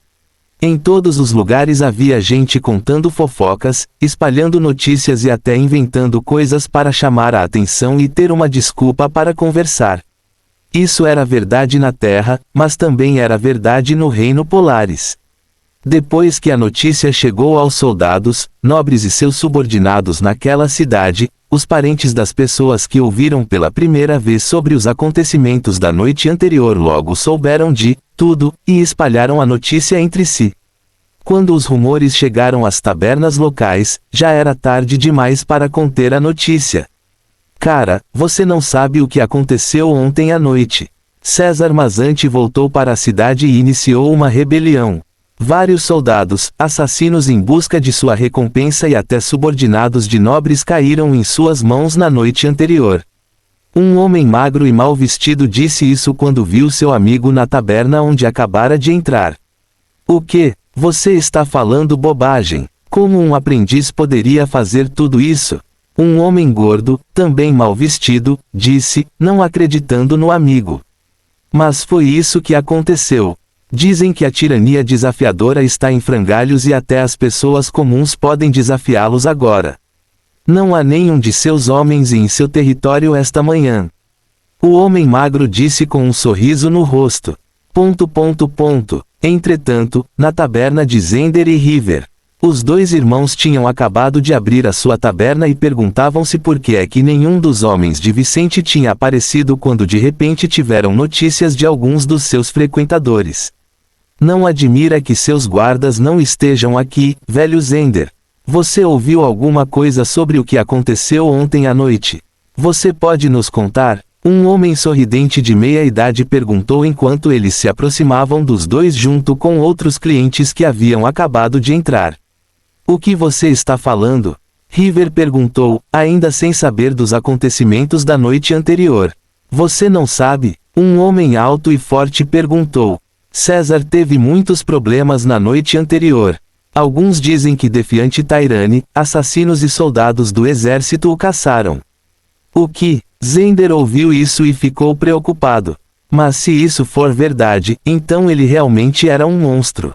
Em todos os lugares havia gente contando fofocas, espalhando notícias e até inventando coisas para chamar a atenção e ter uma desculpa para conversar. Isso era verdade na Terra, mas também era verdade no Reino Polaris. Depois que a notícia chegou aos soldados, nobres e seus subordinados naquela cidade, os parentes das pessoas que ouviram pela primeira vez sobre os acontecimentos da noite anterior logo souberam de tudo, e espalharam a notícia entre si. Quando os rumores chegaram às tabernas locais, já era tarde demais para conter a notícia. Cara, você não sabe o que aconteceu ontem à noite. César Mazante voltou para a cidade e iniciou uma rebelião. Vários soldados, assassinos em busca de sua recompensa e até subordinados de nobres caíram em suas mãos na noite anterior. Um homem magro e mal vestido disse isso quando viu seu amigo na taberna onde acabara de entrar. O que? Você está falando bobagem. Como um aprendiz poderia fazer tudo isso? Um homem gordo, também mal vestido, disse, não acreditando no amigo. Mas foi isso que aconteceu. Dizem que a tirania desafiadora está em frangalhos e até as pessoas comuns podem desafiá-los agora. Não há nenhum de seus homens em seu território esta manhã. O homem magro disse com um sorriso no rosto. Entretanto, na taberna de Zender e River, os dois irmãos tinham acabado de abrir a sua taberna e perguntavam-se por que é que nenhum dos homens de Vicente tinha aparecido quando de repente tiveram notícias de alguns dos seus frequentadores. Não admira que seus guardas não estejam aqui, velho Zender. Você ouviu alguma coisa sobre o que aconteceu ontem à noite? Você pode nos contar? Um homem sorridente de meia-idade perguntou enquanto eles se aproximavam dos dois junto com outros clientes que haviam acabado de entrar. O que você está falando? River perguntou, ainda sem saber dos acontecimentos da noite anterior. Você não sabe? Um homem alto e forte perguntou. César teve muitos problemas na noite anterior. Alguns dizem que Defiante Tairane, assassinos e soldados do exército o caçaram. O que? Zender ouviu isso e ficou preocupado. Mas se isso for verdade, então ele realmente era um monstro.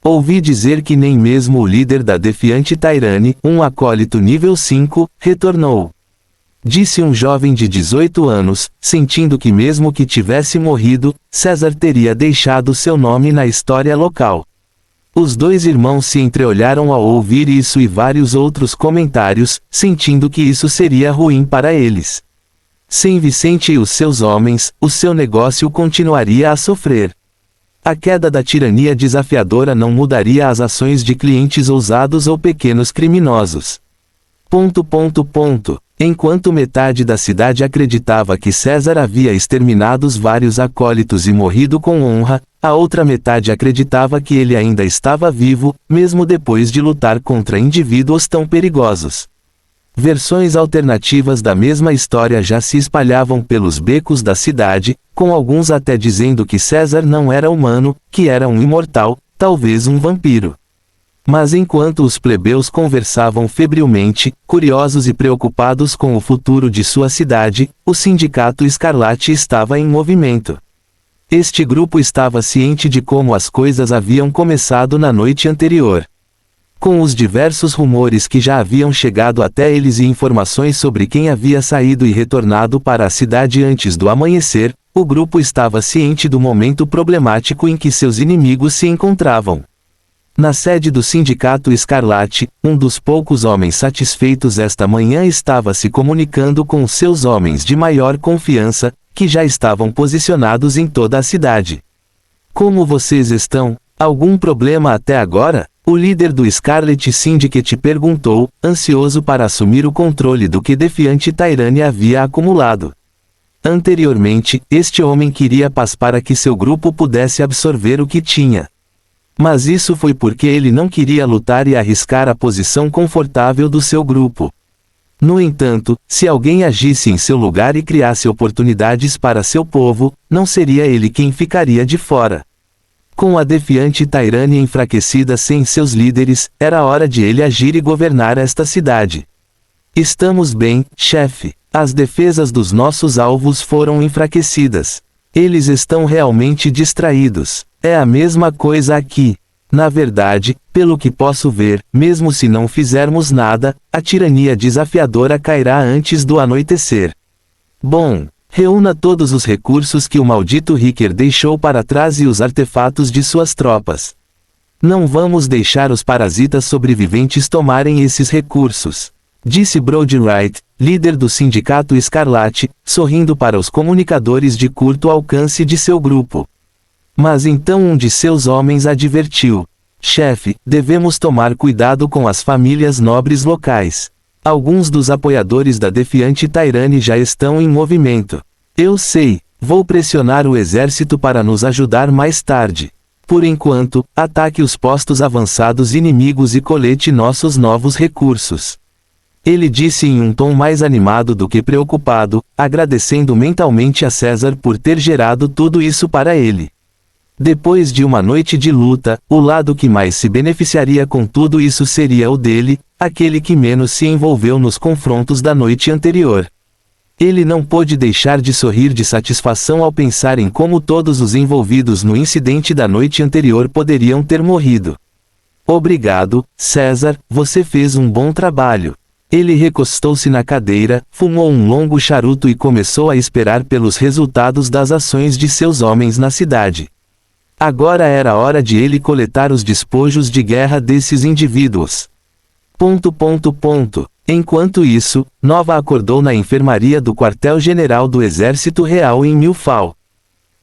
Ouvi dizer que nem mesmo o líder da Defiante Tairane, um acólito nível 5, retornou. Disse um jovem de 18 anos, sentindo que mesmo que tivesse morrido, César teria deixado seu nome na história local. Os dois irmãos se entreolharam ao ouvir isso e vários outros comentários, sentindo que isso seria ruim para eles. Sem Vicente e os seus homens, o seu negócio continuaria a sofrer. A queda da tirania desafiadora não mudaria as ações de clientes ousados ou pequenos criminosos. Enquanto metade da cidade acreditava que César havia exterminado os vários acólitos e morrido com honra, a outra metade acreditava que ele ainda estava vivo, mesmo depois de lutar contra indivíduos tão perigosos. Versões alternativas da mesma história já se espalhavam pelos becos da cidade, com alguns até dizendo que César não era humano, que era um imortal, talvez um vampiro. Mas enquanto os plebeus conversavam febrilmente, curiosos e preocupados com o futuro de sua cidade, o Sindicato Escarlate estava em movimento. Este grupo estava ciente de como as coisas haviam começado na noite anterior. Com os diversos rumores que já haviam chegado até eles e informações sobre quem havia saído e retornado para a cidade antes do amanhecer, o grupo estava ciente do momento problemático em que seus inimigos se encontravam. Na sede do Sindicato Escarlate, um dos poucos homens satisfeitos esta manhã estava se comunicando com seus homens de maior confiança, que já estavam posicionados em toda a cidade. Como vocês estão? Algum problema até agora? O líder do Scarlet Syndicate perguntou, ansioso para assumir o controle do que Defiante Tairane havia acumulado. Anteriormente, este homem queria paz para que seu grupo pudesse absorver o que tinha. Mas isso foi porque ele não queria lutar e arriscar a posição confortável do seu grupo. No entanto, se alguém agisse em seu lugar e criasse oportunidades para seu povo, não seria ele quem ficaria de fora. Com a Defiante Tairane enfraquecida sem seus líderes, era hora de ele agir e governar esta cidade. Estamos bem, chefe. As defesas dos nossos alvos foram enfraquecidas. Eles estão realmente distraídos. É a mesma coisa aqui. Na verdade, pelo que posso ver, mesmo se não fizermos nada, a tirania desafiadora cairá antes do anoitecer. Bom, reúna todos os recursos que o maldito Ricker deixou para trás e os artefatos de suas tropas. Não vamos deixar os parasitas sobreviventes tomarem esses recursos, disse Brody Wright, líder do Sindicato Escarlate, sorrindo para os comunicadores de curto alcance de seu grupo. Mas então um de seus homens advertiu: chefe, devemos tomar cuidado com as famílias nobres locais. Alguns dos apoiadores da defiante Tyrande já estão em movimento. Eu sei, vou pressionar o exército para nos ajudar mais tarde. Por enquanto, ataque os postos avançados inimigos e colete nossos novos recursos. Ele disse em um tom mais animado do que preocupado, agradecendo mentalmente a César por ter gerado tudo isso para ele. Depois de uma noite de luta, o lado que mais se beneficiaria com tudo isso seria o dele, aquele que menos se envolveu nos confrontos da noite anterior. Ele não pôde deixar de sorrir de satisfação ao pensar em como todos os envolvidos no incidente da noite anterior poderiam ter morrido. Obrigado, César, você fez um bom trabalho. Ele recostou-se na cadeira, fumou um longo charuto e começou a esperar pelos resultados das ações de seus homens na cidade. Agora era a hora de ele coletar os despojos de guerra desses indivíduos. Enquanto isso, Nova acordou na enfermaria do quartel-general do Exército Real em Milfal.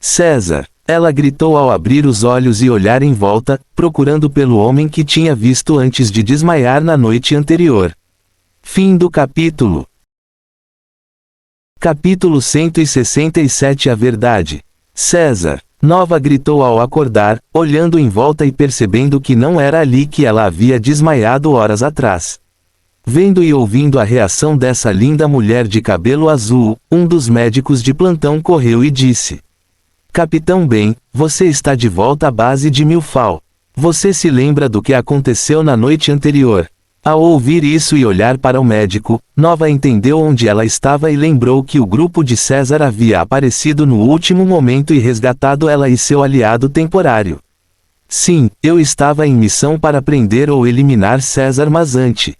César! Ela gritou ao abrir os olhos e olhar em volta, procurando pelo homem que tinha visto antes de desmaiar na noite anterior. Fim do capítulo. Capítulo 167. A verdade. César! Nova gritou ao acordar, olhando em volta e percebendo que não era ali que ela havia desmaiado horas atrás. Vendo e ouvindo a reação dessa linda mulher de cabelo azul, um dos médicos de plantão correu e disse: Capitão Ben, você está de volta à base de Milfal. Você se lembra do que aconteceu na noite anterior? Ao ouvir isso e olhar para o médico, Nova entendeu onde ela estava e lembrou que o grupo de César havia aparecido no último momento e resgatado ela e seu aliado temporário. Sim, eu estava em missão para prender ou eliminar César Mazante.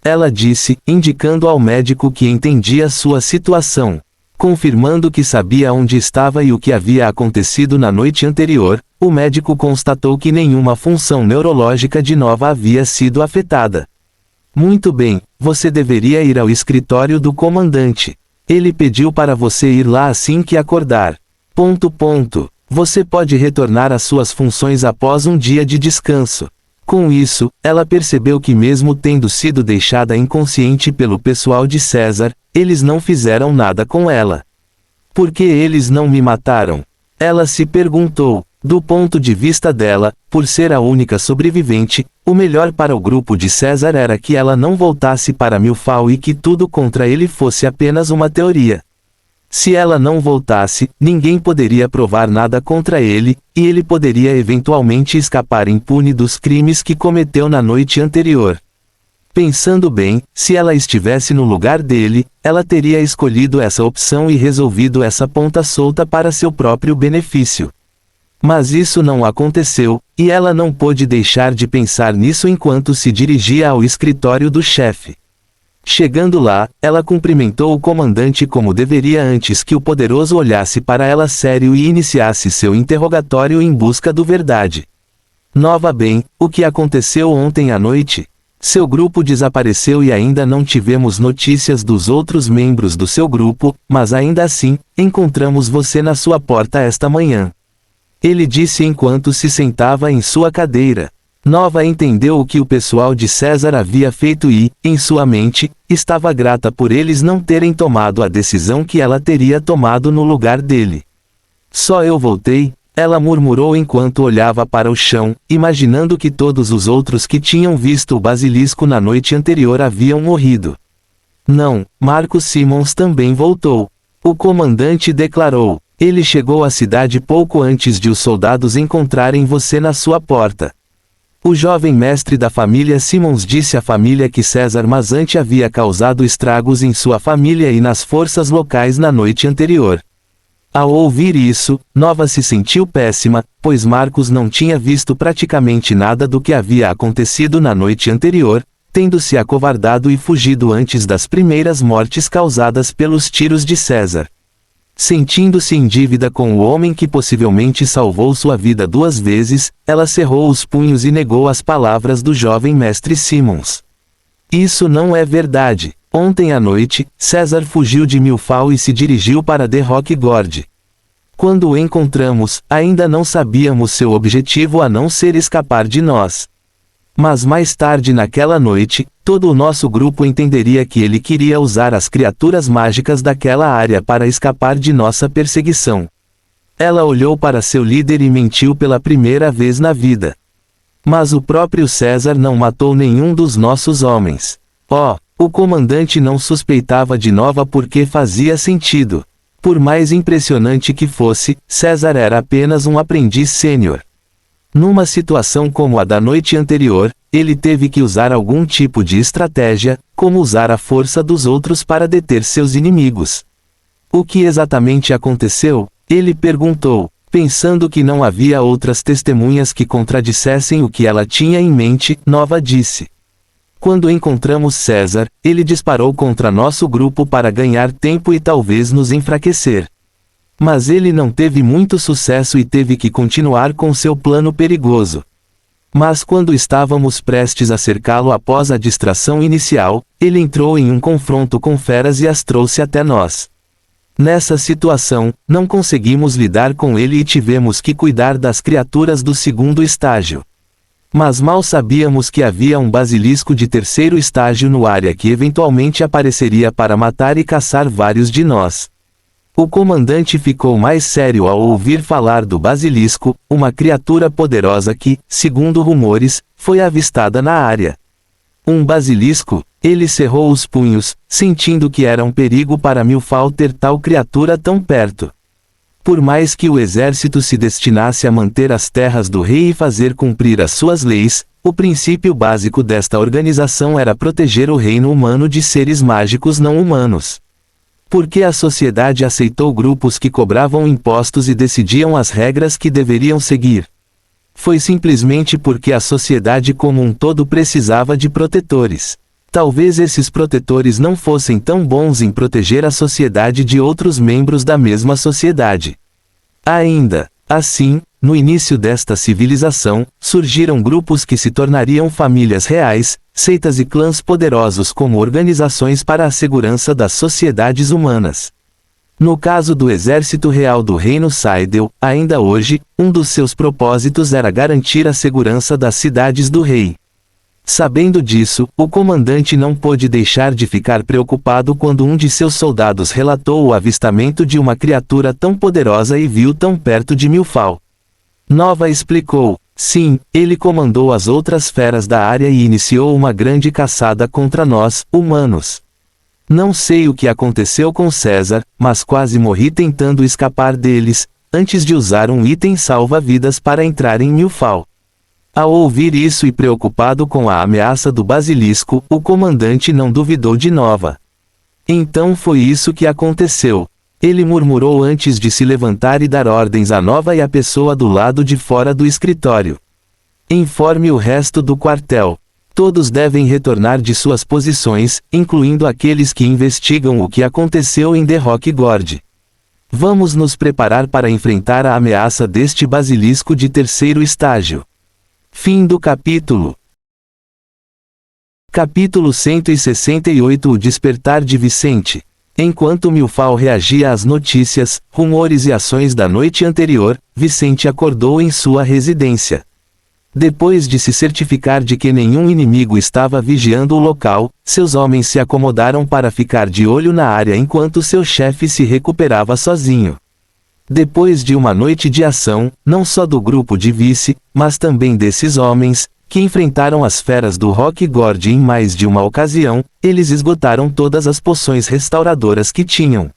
Ela disse, indicando ao médico que entendia sua situação. Confirmando que sabia onde estava e o que havia acontecido na noite anterior, o médico constatou que nenhuma função neurológica de Nova havia sido afetada. Muito bem, você deveria ir ao escritório do comandante. Ele pediu para você ir lá assim que acordar. Você pode retornar às suas funções após um dia de descanso. Com isso, ela percebeu que mesmo tendo sido deixada inconsciente pelo pessoal de César, eles não fizeram nada com ela. Por que eles não me mataram? Ela se perguntou. Do ponto de vista dela, por ser a única sobrevivente, o melhor para o grupo de César era que ela não voltasse para Milfal e que tudo contra ele fosse apenas uma teoria. Se ela não voltasse, ninguém poderia provar nada contra ele, e ele poderia eventualmente escapar impune dos crimes que cometeu na noite anterior. Pensando bem, se ela estivesse no lugar dele, ela teria escolhido essa opção e resolvido essa ponta solta para seu próprio benefício. Mas isso não aconteceu, e ela não pôde deixar de pensar nisso enquanto se dirigia ao escritório do chefe. Chegando lá, ela cumprimentou o comandante como deveria antes que o poderoso olhasse para ela sério e iniciasse seu interrogatório em busca do verdade. Nova bem, o que aconteceu ontem à noite? Seu grupo desapareceu e ainda não tivemos notícias dos outros membros do seu grupo, mas ainda assim, encontramos você na sua porta esta manhã. Ele disse enquanto se sentava em sua cadeira. Nova entendeu o que o pessoal de César havia feito e, em sua mente, estava grata por eles não terem tomado a decisão que ela teria tomado no lugar dele. Só eu voltei, ela murmurou enquanto olhava para o chão, imaginando que todos os outros que tinham visto o basilisco na noite anterior haviam morrido. Não, Marcus Simmons também voltou. O comandante declarou. Ele chegou à cidade pouco antes de os soldados encontrarem você na sua porta. O jovem mestre da família Simmons disse à família que César Mazante havia causado estragos em sua família e nas forças locais na noite anterior. Ao ouvir isso, Nova se sentiu péssima, pois Marcus não tinha visto praticamente nada do que havia acontecido na noite anterior, tendo se acovardado e fugido antes das primeiras mortes causadas pelos tiros de César. Sentindo-se em dívida com o homem que possivelmente salvou sua vida 2 vezes, ela cerrou os punhos e negou as palavras do jovem mestre Simmons. Isso não é verdade. Ontem à noite, César fugiu de Milfall e se dirigiu para The Rock Gorge. Quando o encontramos, ainda não sabíamos seu objetivo a não ser escapar de nós. Mas mais tarde naquela noite, todo o nosso grupo entenderia que ele queria usar as criaturas mágicas daquela área para escapar de nossa perseguição. Ela olhou para seu líder e mentiu pela primeira vez na vida. Mas o próprio César não matou nenhum dos nossos homens. O comandante não suspeitava de Nova porque fazia sentido. Por mais impressionante que fosse, César era apenas um aprendiz sênior. Numa situação como a da noite anterior, ele teve que usar algum tipo de estratégia, como usar a força dos outros para deter seus inimigos. O que exatamente aconteceu? Ele perguntou, pensando que não havia outras testemunhas que contradissessem o que ela tinha em mente. Nova disse. Quando encontramos César, ele disparou contra nosso grupo para ganhar tempo e talvez nos enfraquecer. Mas ele não teve muito sucesso e teve que continuar com seu plano perigoso. Mas quando estávamos prestes a cercá-lo após a distração inicial, ele entrou em um confronto com feras e as trouxe até nós. Nessa situação, não conseguimos lidar com ele e tivemos que cuidar das criaturas do 2º estágio. Mas mal sabíamos que havia um basilisco de 3º estágio no área que eventualmente apareceria para matar e caçar vários de nós. O comandante ficou mais sério ao ouvir falar do basilisco, uma criatura poderosa que, segundo rumores, foi avistada na área. Um basilisco? Ele cerrou os punhos, sentindo que era um perigo para Milfall ter tal criatura tão perto. Por mais que o exército se destinasse a manter as terras do rei e fazer cumprir as suas leis, o princípio básico desta organização era proteger o reino humano de seres mágicos não humanos. Porque a sociedade aceitou grupos que cobravam impostos e decidiam as regras que deveriam seguir. Foi simplesmente porque a sociedade como um todo precisava de protetores. Talvez esses protetores não fossem tão bons em proteger a sociedade de outros membros da mesma sociedade. Ainda assim, no início desta civilização, surgiram grupos que se tornariam famílias reais, seitas e clãs poderosos como organizações para a segurança das sociedades humanas. No caso do Exército Real do Reino Saidel, ainda hoje, um dos seus propósitos era garantir a segurança das cidades do rei. Sabendo disso, o comandante não pôde deixar de ficar preocupado quando um de seus soldados relatou o avistamento de uma criatura tão poderosa e viu tão perto de Milfall. Nova explicou. Sim, ele comandou as outras feras da área e iniciou uma grande caçada contra nós, humanos. Não sei o que aconteceu com César, mas quase morri tentando escapar deles, antes de usar um item salva-vidas para entrar em Milfall. Ao ouvir isso e preocupado com a ameaça do basilisco, o comandante não duvidou de Nova. Então foi isso que aconteceu. Ele murmurou antes de se levantar e dar ordens a Nova e a pessoa do lado de fora do escritório. Informe o resto do quartel. Todos devem retornar de suas posições, incluindo aqueles que investigam o que aconteceu em The Rock Gorge. Vamos nos preparar para enfrentar a ameaça deste basilisco de 3º estágio. Fim do capítulo. Capítulo 168 O Despertar de Vicente. Enquanto Milfall reagia às notícias, rumores e ações da noite anterior, Vicente acordou em sua residência. Depois de se certificar de que nenhum inimigo estava vigiando o local, seus homens se acomodaram para ficar de olho na área enquanto seu chefe se recuperava sozinho. Depois de uma noite de ação, não só do grupo de vice, mas também desses homens, que enfrentaram as feras do Rock Gorge em mais de uma ocasião, eles esgotaram todas as poções restauradoras que tinham.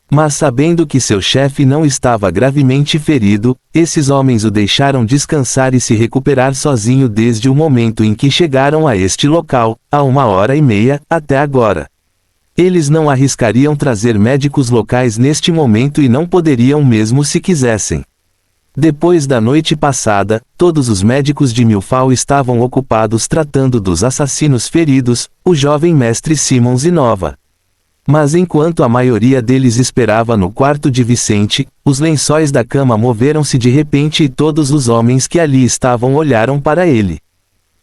Mas sabendo que seu chefe não estava gravemente ferido, esses homens o deixaram descansar e se recuperar sozinho desde o momento em que chegaram a este local, há 1h30, até agora. Eles não arriscariam trazer médicos locais neste momento e não poderiam mesmo se quisessem. Depois da noite passada, todos os médicos de Milfall estavam ocupados tratando dos assassinos feridos, o jovem mestre Simmons e Nova. Mas enquanto a maioria deles esperava no quarto de Vicente, os lençóis da cama moveram-se de repente e todos os homens que ali estavam olharam para ele.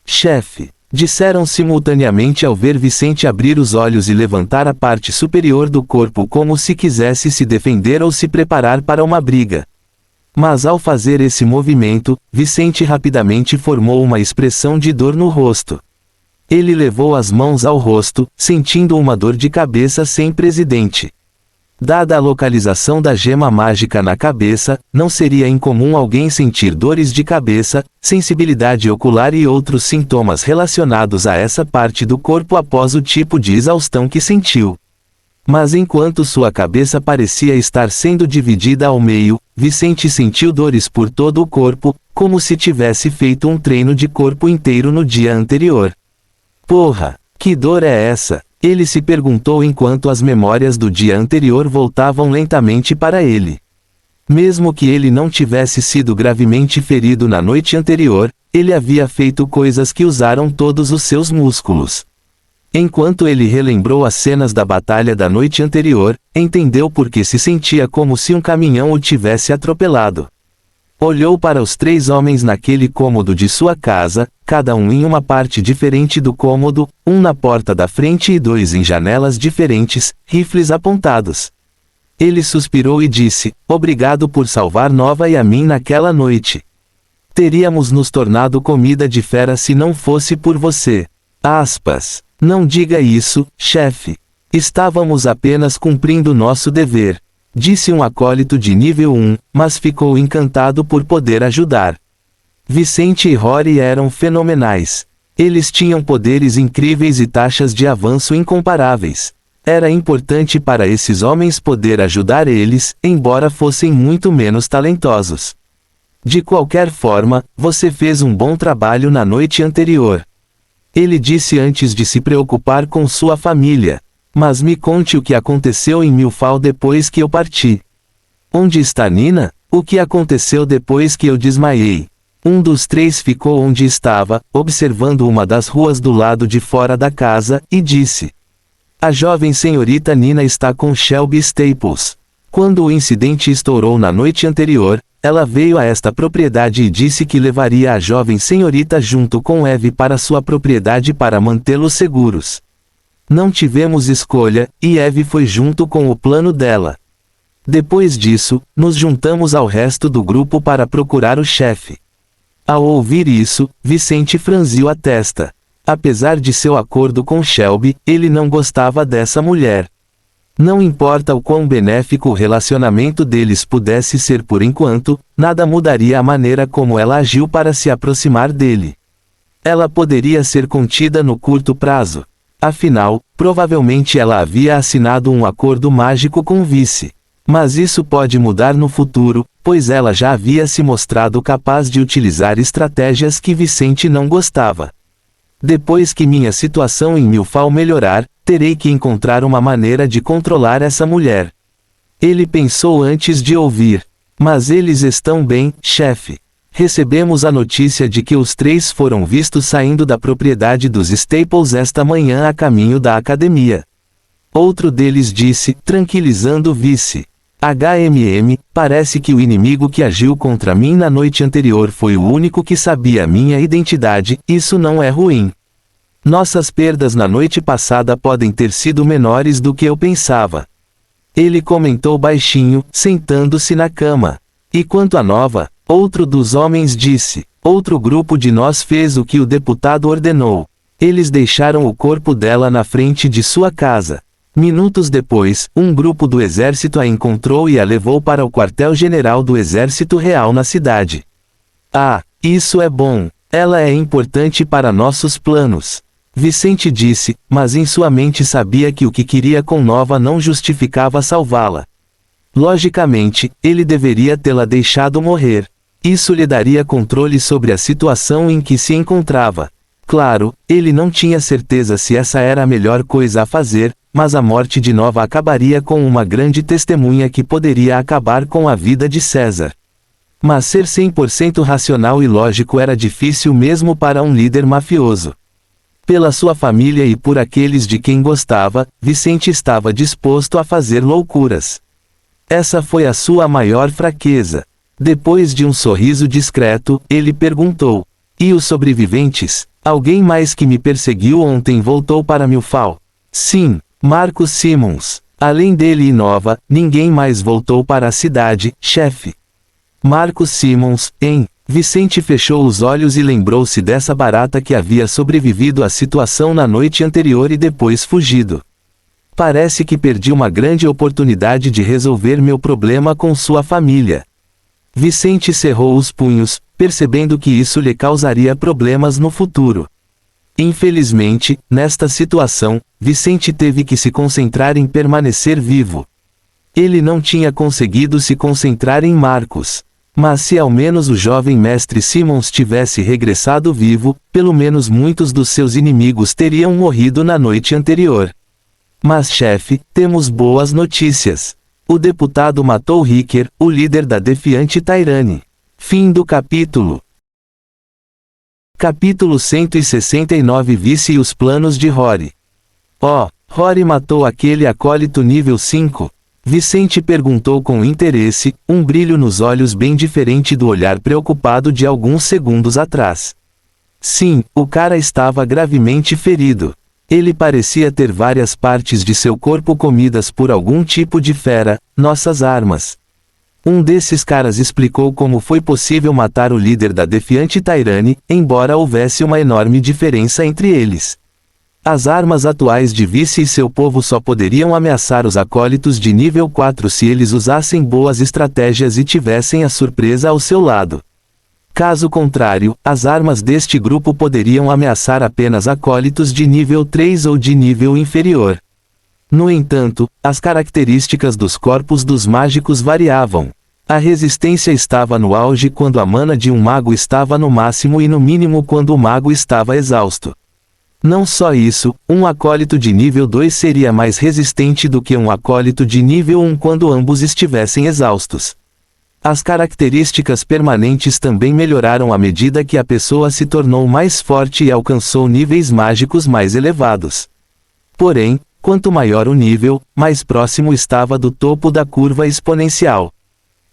Chefe! Disseram simultaneamente ao ver Vicente abrir os olhos e levantar a parte superior do corpo como se quisesse se defender ou se preparar para uma briga. Mas ao fazer esse movimento, Vicente rapidamente formou uma expressão de dor no rosto. Ele levou as mãos ao rosto, sentindo uma dor de cabeça sem precedente. Dada a localização da gema mágica na cabeça, não seria incomum alguém sentir dores de cabeça, sensibilidade ocular e outros sintomas relacionados a essa parte do corpo após o tipo de exaustão que sentiu. Mas enquanto sua cabeça parecia estar sendo dividida ao meio, Vicente sentiu dores por todo o corpo, como se tivesse feito um treino de corpo inteiro no dia anterior. Porra, que dor é essa? Ele se perguntou enquanto as memórias do dia anterior voltavam lentamente para ele. Mesmo que ele não tivesse sido gravemente ferido na noite anterior, ele havia feito coisas que usaram todos os seus músculos. Enquanto ele relembrou as cenas da batalha da noite anterior, entendeu por que se sentia como se um caminhão o tivesse atropelado. Olhou para os 3 homens naquele cômodo de sua casa, cada um em uma parte diferente do cômodo, um na porta da frente e 2 em janelas diferentes, rifles apontados. Ele suspirou e disse, obrigado por salvar Nova e a mim naquela noite. Teríamos nos tornado comida de fera se não fosse por você. Aspas. Não diga isso, chefe. Estávamos apenas cumprindo nosso dever. Disse um acólito de nível 1, mas ficou encantado por poder ajudar. Vicente e Rory eram fenomenais. Eles tinham poderes incríveis e taxas de avanço incomparáveis. Era importante para esses homens poder ajudar eles, embora fossem muito menos talentosos. De qualquer forma, você fez um bom trabalho na noite anterior. Ele disse antes de se preocupar com sua família. Mas me conte o que aconteceu em Milfall depois que eu parti. Onde está Nina? O que aconteceu depois que eu desmaiei? Um dos 3 ficou onde estava, observando uma das ruas do lado de fora da casa, e disse. A jovem senhorita Nina está com Shelby Staples. Quando o incidente estourou na noite anterior, ela veio a esta propriedade e disse que levaria a jovem senhorita junto com Eve para sua propriedade para mantê-los seguros. Não tivemos escolha, e Eve foi junto com o plano dela. Depois disso, nos juntamos ao resto do grupo para procurar o chefe. Ao ouvir isso, Vicente franziu a testa. Apesar de seu acordo com Shelby, ele não gostava dessa mulher. Não importa o quão benéfico o relacionamento deles pudesse ser por enquanto, nada mudaria a maneira como ela agiu para se aproximar dele. Ela poderia ser contida no curto prazo. Afinal, provavelmente ela havia assinado um acordo mágico com o vice. Mas isso pode mudar no futuro, pois ela já havia se mostrado capaz de utilizar estratégias que Vicente não gostava. Depois que minha situação em Milfall melhorar, terei que encontrar uma maneira de controlar essa mulher. Ele pensou antes de ouvir. Mas eles estão bem, chefe. Recebemos a notícia de que os 3 foram vistos saindo da propriedade dos Staples esta manhã a caminho da academia. Outro deles disse, tranquilizando o vice. Parece que o inimigo que agiu contra mim na noite anterior foi o único que sabia minha identidade, isso não é ruim. Nossas perdas na noite passada podem ter sido menores do que eu pensava. Ele comentou baixinho, sentando-se na cama. E quanto a Nova? Outro dos homens disse. Outro grupo de nós fez o que o deputado ordenou. Eles deixaram o corpo dela na frente de sua casa. Minutos depois, um grupo do exército a encontrou e a levou para o quartel-general do Exército Real na cidade. Ah, isso é bom. Ela é importante para nossos planos. Vicente disse, mas em sua mente sabia que o que queria com Nova não justificava salvá-la. Logicamente, ele deveria tê-la deixado morrer. Isso lhe daria controle sobre a situação em que se encontrava. Claro, ele não tinha certeza se essa era a melhor coisa a fazer, mas a morte de Nova acabaria com uma grande testemunha que poderia acabar com a vida de César. Mas ser 100% racional e lógico era difícil mesmo para um líder mafioso. Pela sua família e por aqueles de quem gostava, Vicente estava disposto a fazer loucuras. Essa foi a sua maior fraqueza. Depois de um sorriso discreto, ele perguntou: "E os sobreviventes? Alguém mais que me perseguiu ontem voltou para Milfal?" "Sim, Marcus Simmons. Além dele e Nova, ninguém mais voltou para a cidade, chefe." Marcus Simmons, hein? Vicente fechou os olhos e lembrou-se dessa barata que havia sobrevivido à situação na noite anterior e depois fugido. "Parece que perdi uma grande oportunidade de resolver meu problema com sua família." Vicente cerrou os punhos, percebendo que isso lhe causaria problemas no futuro. Infelizmente, nesta situação, Vicente teve que se concentrar em permanecer vivo. Ele não tinha conseguido se concentrar em Marcus. Mas se ao menos o jovem mestre Simmons tivesse regressado vivo, pelo menos muitos dos seus inimigos teriam morrido na noite anterior. "Mas chefe, temos boas notícias. O deputado matou Ricker, o líder da Defiante Tyranny." Fim do capítulo. Capítulo 169. Vice e os planos de Rory. "Oh, Rory matou aquele acólito nível 5? Vicente perguntou com interesse, um brilho nos olhos bem diferente do olhar preocupado de alguns segundos atrás. "Sim, o cara estava gravemente ferido. Ele parecia ter várias partes de seu corpo comidas por algum tipo de fera, nossas armas." Um desses caras explicou como foi possível matar o líder da Defiante Tyranny, embora houvesse uma enorme diferença entre eles. As armas atuais de Vice e seu povo só poderiam ameaçar os acólitos de nível 4 se eles usassem boas estratégias e tivessem a surpresa ao seu lado. Caso contrário, as armas deste grupo poderiam ameaçar apenas acólitos de nível 3 ou de nível inferior. No entanto, as características dos corpos dos mágicos variavam. A resistência estava no auge quando a mana de um mago estava no máximo e no mínimo quando o mago estava exausto. Não só isso, um acólito de nível 2 seria mais resistente do que um acólito de nível 1 quando ambos estivessem exaustos. As características permanentes também melhoraram à medida que a pessoa se tornou mais forte e alcançou níveis mágicos mais elevados. Porém, quanto maior o nível, mais próximo estava do topo da curva exponencial.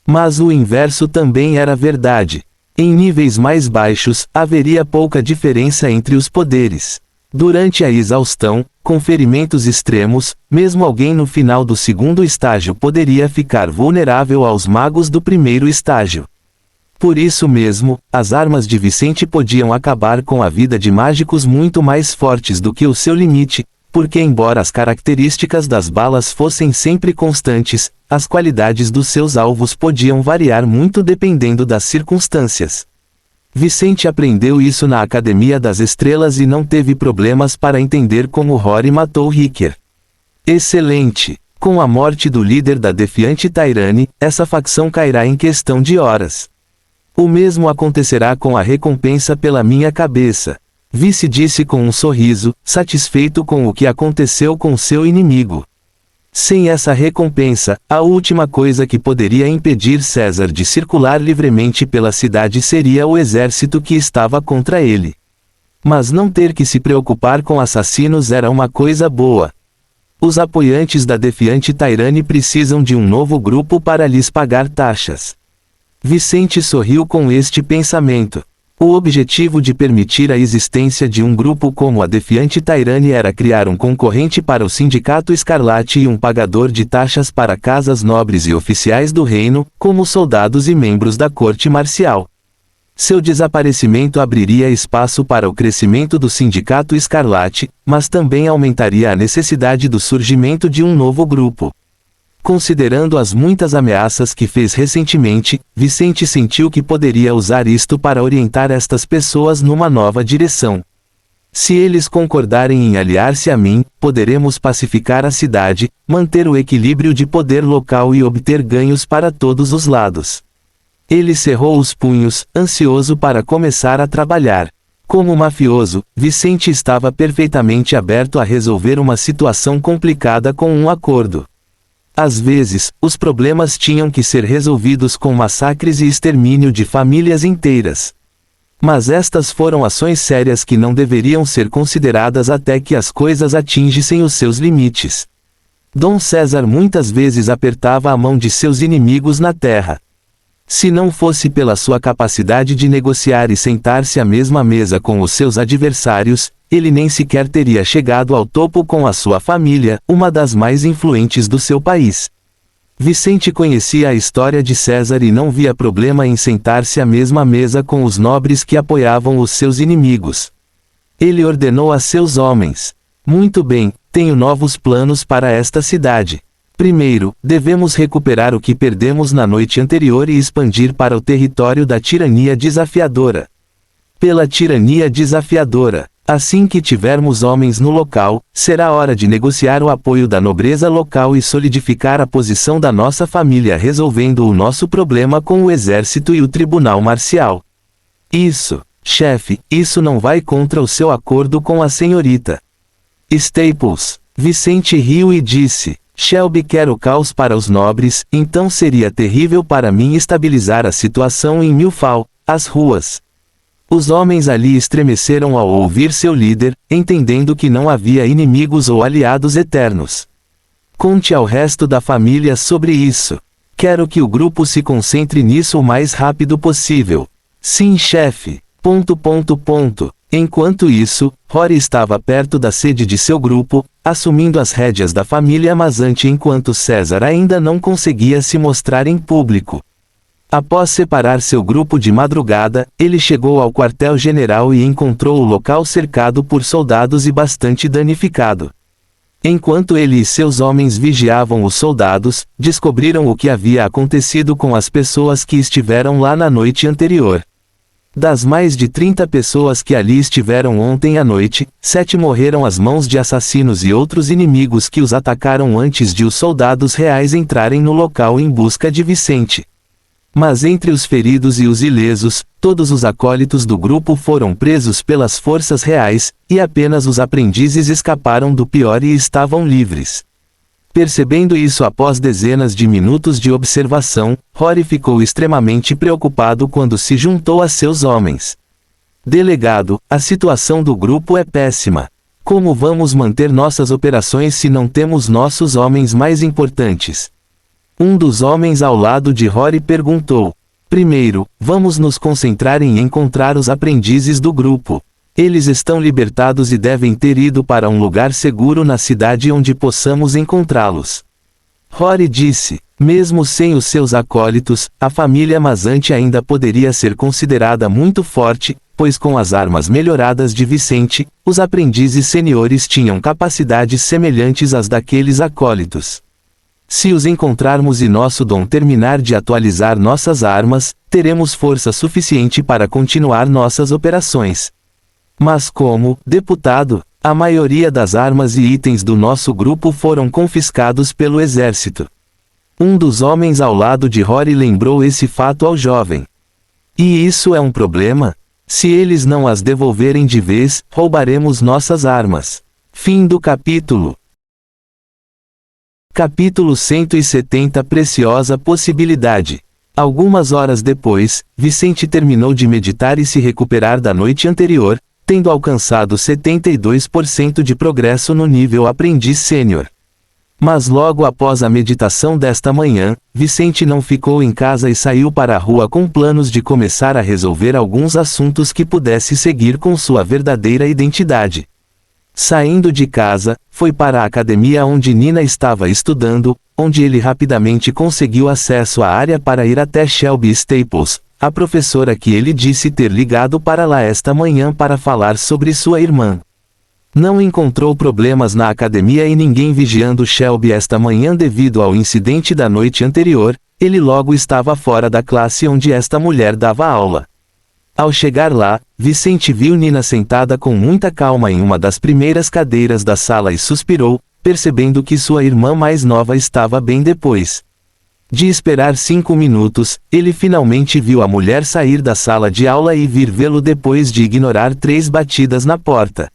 Mas o inverso também era verdade. Em níveis mais baixos, haveria pouca diferença entre os poderes. Durante a exaustão, com ferimentos extremos, mesmo alguém no final do segundo estágio poderia ficar vulnerável aos magos do primeiro estágio. Por isso mesmo, as armas de Vicente podiam acabar com a vida de mágicos muito mais fortes do que o seu limite, porque embora as características das balas fossem sempre constantes, as qualidades dos seus alvos podiam variar muito dependendo das circunstâncias. Vicente aprendeu isso na Academia das Estrelas e não teve problemas para entender como Rory matou Ricker. Excelente! Com a morte do líder da Defiante Tyranny, essa facção cairá em questão de horas. O mesmo acontecerá com a recompensa pela minha cabeça. Vice disse com um sorriso, satisfeito com o que aconteceu com seu inimigo. Sem essa recompensa, a última coisa que poderia impedir César de circular livremente pela cidade seria o exército que estava contra ele. Mas não ter que se preocupar com assassinos era uma coisa boa. Os apoiantes da Defiante Tyranny precisam de um novo grupo para lhes pagar taxas. Vicente sorriu com este pensamento. O objetivo de permitir a existência de um grupo como a Defiante Tyranny era criar um concorrente para o Sindicato Escarlate e um pagador de taxas para casas nobres e oficiais do reino, como soldados e membros da corte marcial. Seu desaparecimento abriria espaço para o crescimento do Sindicato Escarlate, mas também aumentaria a necessidade do surgimento de um novo grupo. Considerando as muitas ameaças que fez recentemente, Vicente sentiu que poderia usar isto para orientar estas pessoas numa nova direção. Se eles concordarem em aliar-se a mim, poderemos pacificar a cidade, manter o equilíbrio de poder local e obter ganhos para todos os lados. Ele cerrou os punhos, ansioso para começar a trabalhar. Como mafioso, Vicente estava perfeitamente aberto a resolver uma situação complicada com um acordo. Às vezes, os problemas tinham que ser resolvidos com massacres e extermínio de famílias inteiras. Mas estas foram ações sérias que não deveriam ser consideradas até que as coisas atingissem os seus limites. Dom César muitas vezes apertava a mão de seus inimigos na terra. Se não fosse pela sua capacidade de negociar e sentar-se à mesma mesa com os seus adversários, ele nem sequer teria chegado ao topo com a sua família, uma das mais influentes do seu país. Vicente conhecia a história de César e não via problema em sentar-se à mesma mesa com os nobres que apoiavam os seus inimigos. Ele ordenou a seus homens: muito bem, tenho novos planos para esta cidade. Primeiro, devemos recuperar o que perdemos na noite anterior e expandir para o território da tirania desafiadora. Pela tirania desafiadora, assim que tivermos homens no local, será hora de negociar o apoio da nobreza local e solidificar a posição da nossa família resolvendo o nosso problema com o exército e o tribunal marcial. Isso, chefe, isso não vai contra o seu acordo com a senhorita Staples. Vicente riu e disse: Shelby quer o caos para os nobres, então seria terrível para mim estabilizar a situação em Milfall, as ruas. Os homens ali estremeceram ao ouvir seu líder, entendendo que não havia inimigos ou aliados eternos. Conte ao resto da família sobre isso. Quero que o grupo se concentre nisso o mais rápido possível. Sim, chefe. ... Enquanto isso, Rory estava perto da sede de seu grupo, assumindo as rédeas da família Mazante enquanto César ainda não conseguia se mostrar em público. Após separar seu grupo de madrugada, ele chegou ao quartel-general e encontrou o local cercado por soldados e bastante danificado. Enquanto ele e seus homens vigiavam os soldados, descobriram o que havia acontecido com as pessoas que estiveram lá na noite anterior. Das mais de 30 pessoas que ali estiveram ontem à noite, 7 morreram às mãos de assassinos e outros inimigos que os atacaram antes de os soldados reais entrarem no local em busca de Vicente. Mas entre os feridos e os ilesos, todos os acólitos do grupo foram presos pelas forças reais, e apenas os aprendizes escaparam do pior e estavam livres. Percebendo isso após dezenas de minutos de observação, Rory ficou extremamente preocupado quando se juntou a seus homens. Delegado, a situação do grupo é péssima. Como vamos manter nossas operações se não temos nossos homens mais importantes? Um dos homens ao lado de Rory perguntou. Primeiro, vamos nos concentrar em encontrar os aprendizes do grupo. Eles estão libertados e devem ter ido para um lugar seguro na cidade onde possamos encontrá-los. Rory disse, mesmo sem os seus acólitos, a família Mazante ainda poderia ser considerada muito forte, pois com as armas melhoradas de Vicente, os aprendizes seniores tinham capacidades semelhantes às daqueles acólitos. Se os encontrarmos e nosso dom terminar de atualizar nossas armas, teremos força suficiente para continuar nossas operações. Mas como, deputado, a maioria das armas e itens do nosso grupo foram confiscados pelo exército. Um dos homens ao lado de Rory lembrou esse fato ao jovem. E isso é um problema? Se eles não as devolverem de vez, roubaremos nossas armas. Fim do capítulo. Capítulo 170 Preciosa possibilidade. Algumas horas depois, Vicente terminou de meditar e se recuperar da noite anterior, tendo alcançado 72% de progresso no nível aprendiz sênior. Mas logo após a meditação desta manhã, Vicente não ficou em casa e saiu para a rua com planos de começar a resolver alguns assuntos que pudesse seguir com sua verdadeira identidade. Saindo de casa, foi para a academia onde Nina estava estudando, onde ele rapidamente conseguiu acesso à área para ir até Shelby Staples, a professora que ele disse ter ligado para lá esta manhã para falar sobre sua irmã. Não encontrou problemas na academia e ninguém vigiando Shelby esta manhã devido ao incidente da noite anterior, ele logo estava fora da classe onde esta mulher dava aula. Ao chegar lá, Vicente viu Nina sentada com muita calma em uma das primeiras cadeiras da sala e suspirou, percebendo que sua irmã mais nova estava bem depois de esperar 5 minutos, ele finalmente viu a mulher sair da sala de aula e vir vê-lo depois de ignorar 3 batidas na porta.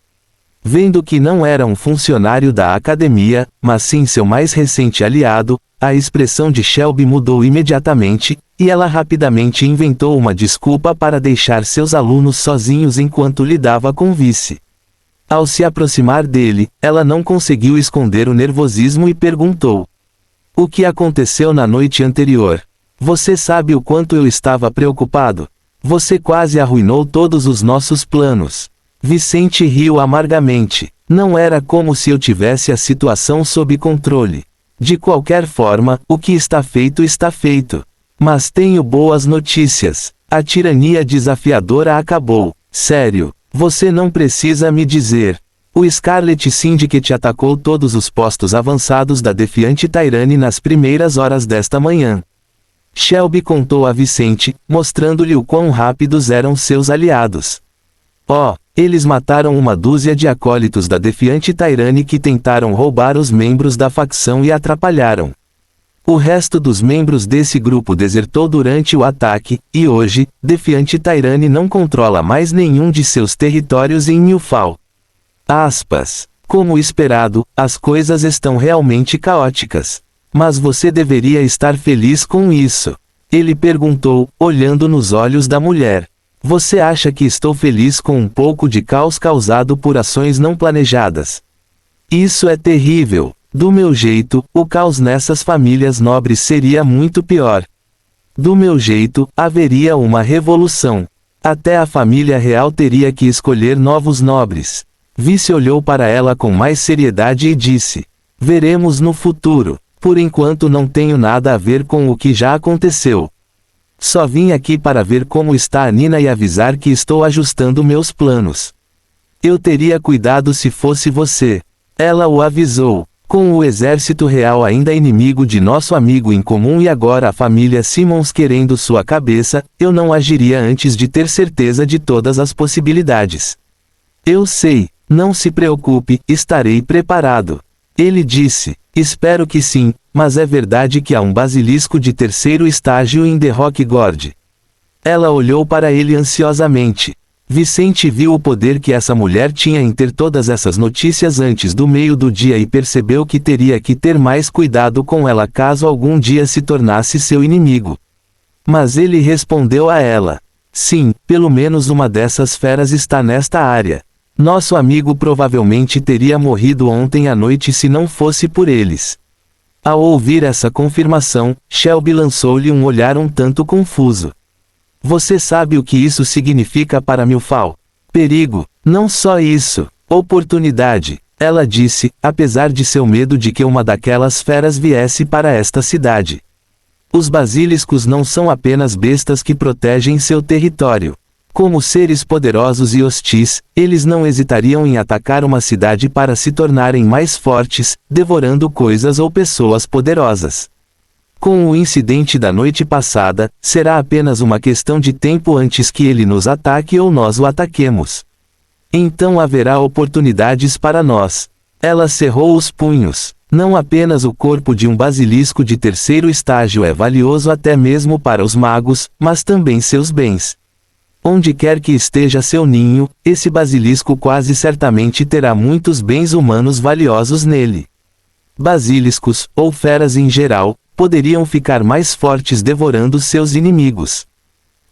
Vendo que não era um funcionário da academia, mas sim seu mais recente aliado, a expressão de Shelby mudou imediatamente, e ela rapidamente inventou uma desculpa para deixar seus alunos sozinhos enquanto lidava com o vice. Ao se aproximar dele, ela não conseguiu esconder o nervosismo e perguntou: "O que aconteceu na noite anterior? Você sabe o quanto eu estava preocupado? Você quase arruinou todos os nossos planos." Vicente riu amargamente. Não era como se eu tivesse a situação sob controle. De qualquer forma, o que está feito está feito. Mas tenho boas notícias. A tirania desafiadora acabou. Sério, você não precisa me dizer. O Scarlet Syndicate atacou todos os postos avançados da Defiante Tyranny nas primeiras horas desta manhã. Shelby contou a Vicente, mostrando-lhe o quão rápidos eram seus aliados. Eles mataram uma dúzia de acólitos da Defiante Tyranny que tentaram roubar os membros da facção e atrapalharam. O resto dos membros desse grupo desertou durante o ataque, e hoje, Defiante Tyranny não controla mais nenhum de seus territórios em Newfall. Como esperado, as coisas estão realmente caóticas. Mas você deveria estar feliz com isso. Ele perguntou, olhando nos olhos da mulher. Você acha que estou feliz com um pouco de caos causado por ações não planejadas? Isso é terrível. Do meu jeito, o caos nessas famílias nobres seria muito pior. Do meu jeito, haveria uma revolução. Até a família real teria que escolher novos nobres. Vice olhou para ela com mais seriedade e disse: "Veremos no futuro. Por enquanto não tenho nada a ver com o que já aconteceu. Só vim aqui para ver como está a Nina e avisar que estou ajustando meus planos. Eu teria cuidado se fosse você." Ela o avisou. Com o exército real ainda inimigo de nosso amigo em comum e agora a família Simmons querendo sua cabeça, eu não agiria antes de ter certeza de todas as possibilidades. Eu sei, não se preocupe, estarei preparado. Ele disse: "Espero que sim, mas é verdade que há um basilisco de terceiro estágio em The Rock Gorge." Ela olhou para ele ansiosamente. Vicente viu o poder que essa mulher tinha em ter todas essas notícias antes do meio do dia e percebeu que teria que ter mais cuidado com ela caso algum dia se tornasse seu inimigo. Mas ele respondeu a ela: "Sim, pelo menos uma dessas feras está nesta área. Nosso amigo provavelmente teria morrido ontem à noite se não fosse por eles." Ao ouvir essa confirmação, Shelby lançou-lhe um olhar um tanto confuso. "Você sabe o que isso significa para Newfall? Perigo, não só isso, oportunidade," ela disse, apesar de seu medo de que uma daquelas feras viesse para esta cidade. Os basiliscos não são apenas bestas que protegem seu território. Como seres poderosos e hostis, eles não hesitariam em atacar uma cidade para se tornarem mais fortes, devorando coisas ou pessoas poderosas. Com o incidente da noite passada, será apenas uma questão de tempo antes que ele nos ataque ou nós o ataquemos. Então haverá oportunidades para nós. Ela cerrou os punhos. Não apenas o corpo de um basilisco de terceiro estágio é valioso até mesmo para os magos, mas também seus bens. Onde quer que esteja seu ninho, esse basilisco quase certamente terá muitos bens humanos valiosos nele. Basiliscos, ou feras em geral, poderiam ficar mais fortes devorando seus inimigos.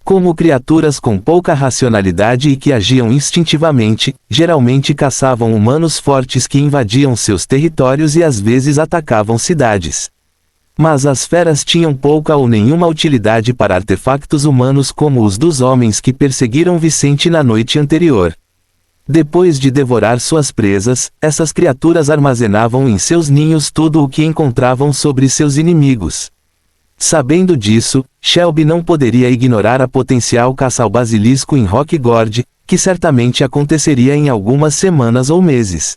Como criaturas com pouca racionalidade e que agiam instintivamente, geralmente caçavam humanos fortes que invadiam seus territórios e às vezes atacavam cidades. Mas as feras tinham pouca ou nenhuma utilidade para artefactos humanos como os dos homens que perseguiram Vicente na noite anterior. Depois de devorar suas presas, essas criaturas armazenavam em seus ninhos tudo o que encontravam sobre seus inimigos. Sabendo disso, Shelby não poderia ignorar a potencial caça ao basilisco em Rock Gorge, que certamente aconteceria em algumas semanas ou meses.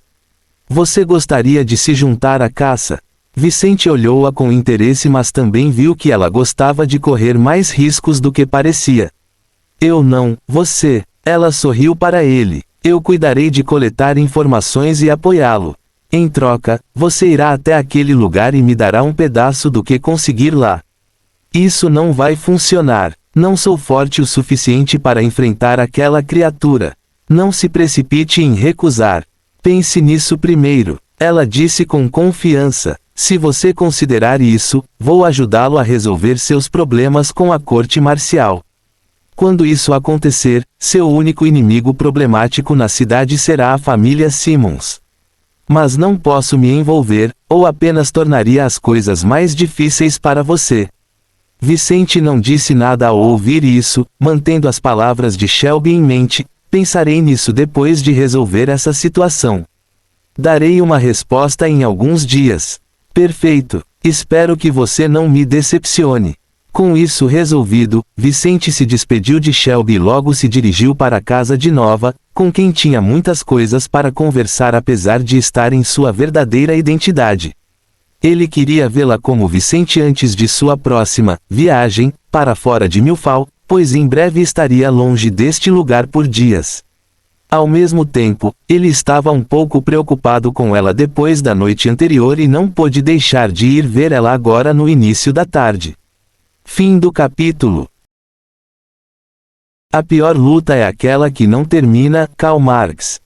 "Você gostaria de se juntar à caça?" Vicente olhou-a com interesse, mas também viu que ela gostava de correr mais riscos do que parecia. "Eu não, você." Ela sorriu para ele. "Eu cuidarei de coletar informações e apoiá-lo. Em troca, você irá até aquele lugar e me dará um pedaço do que conseguir lá." "Isso não vai funcionar. Não sou forte o suficiente para enfrentar aquela criatura." "Não se precipite em recusar. Pense nisso primeiro. Ela disse com confiança. Se você considerar isso, vou ajudá-lo a resolver seus problemas com a corte marcial. Quando isso acontecer, seu único inimigo problemático na cidade será a família Simmons. Mas não posso me envolver, ou apenas tornaria as coisas mais difíceis para você. Vicente não disse nada ao ouvir isso, mantendo as palavras de Shelby em mente. Pensarei nisso depois de resolver essa situação. Darei uma resposta em alguns dias. Perfeito. Espero que você não me decepcione. Com isso resolvido, Vicente se despediu de Shelby e logo se dirigiu para a casa de Nova, com quem tinha muitas coisas para conversar apesar de estar em sua verdadeira identidade. Ele queria vê-la como Vicente antes de sua próxima viagem para fora de Milfall, pois em breve estaria longe deste lugar por dias. Ao mesmo tempo, ele estava um pouco preocupado com ela depois da noite anterior e não pôde deixar de ir ver ela agora no início da tarde. Fim do capítulo. A pior luta é aquela que não termina, Karl Marx.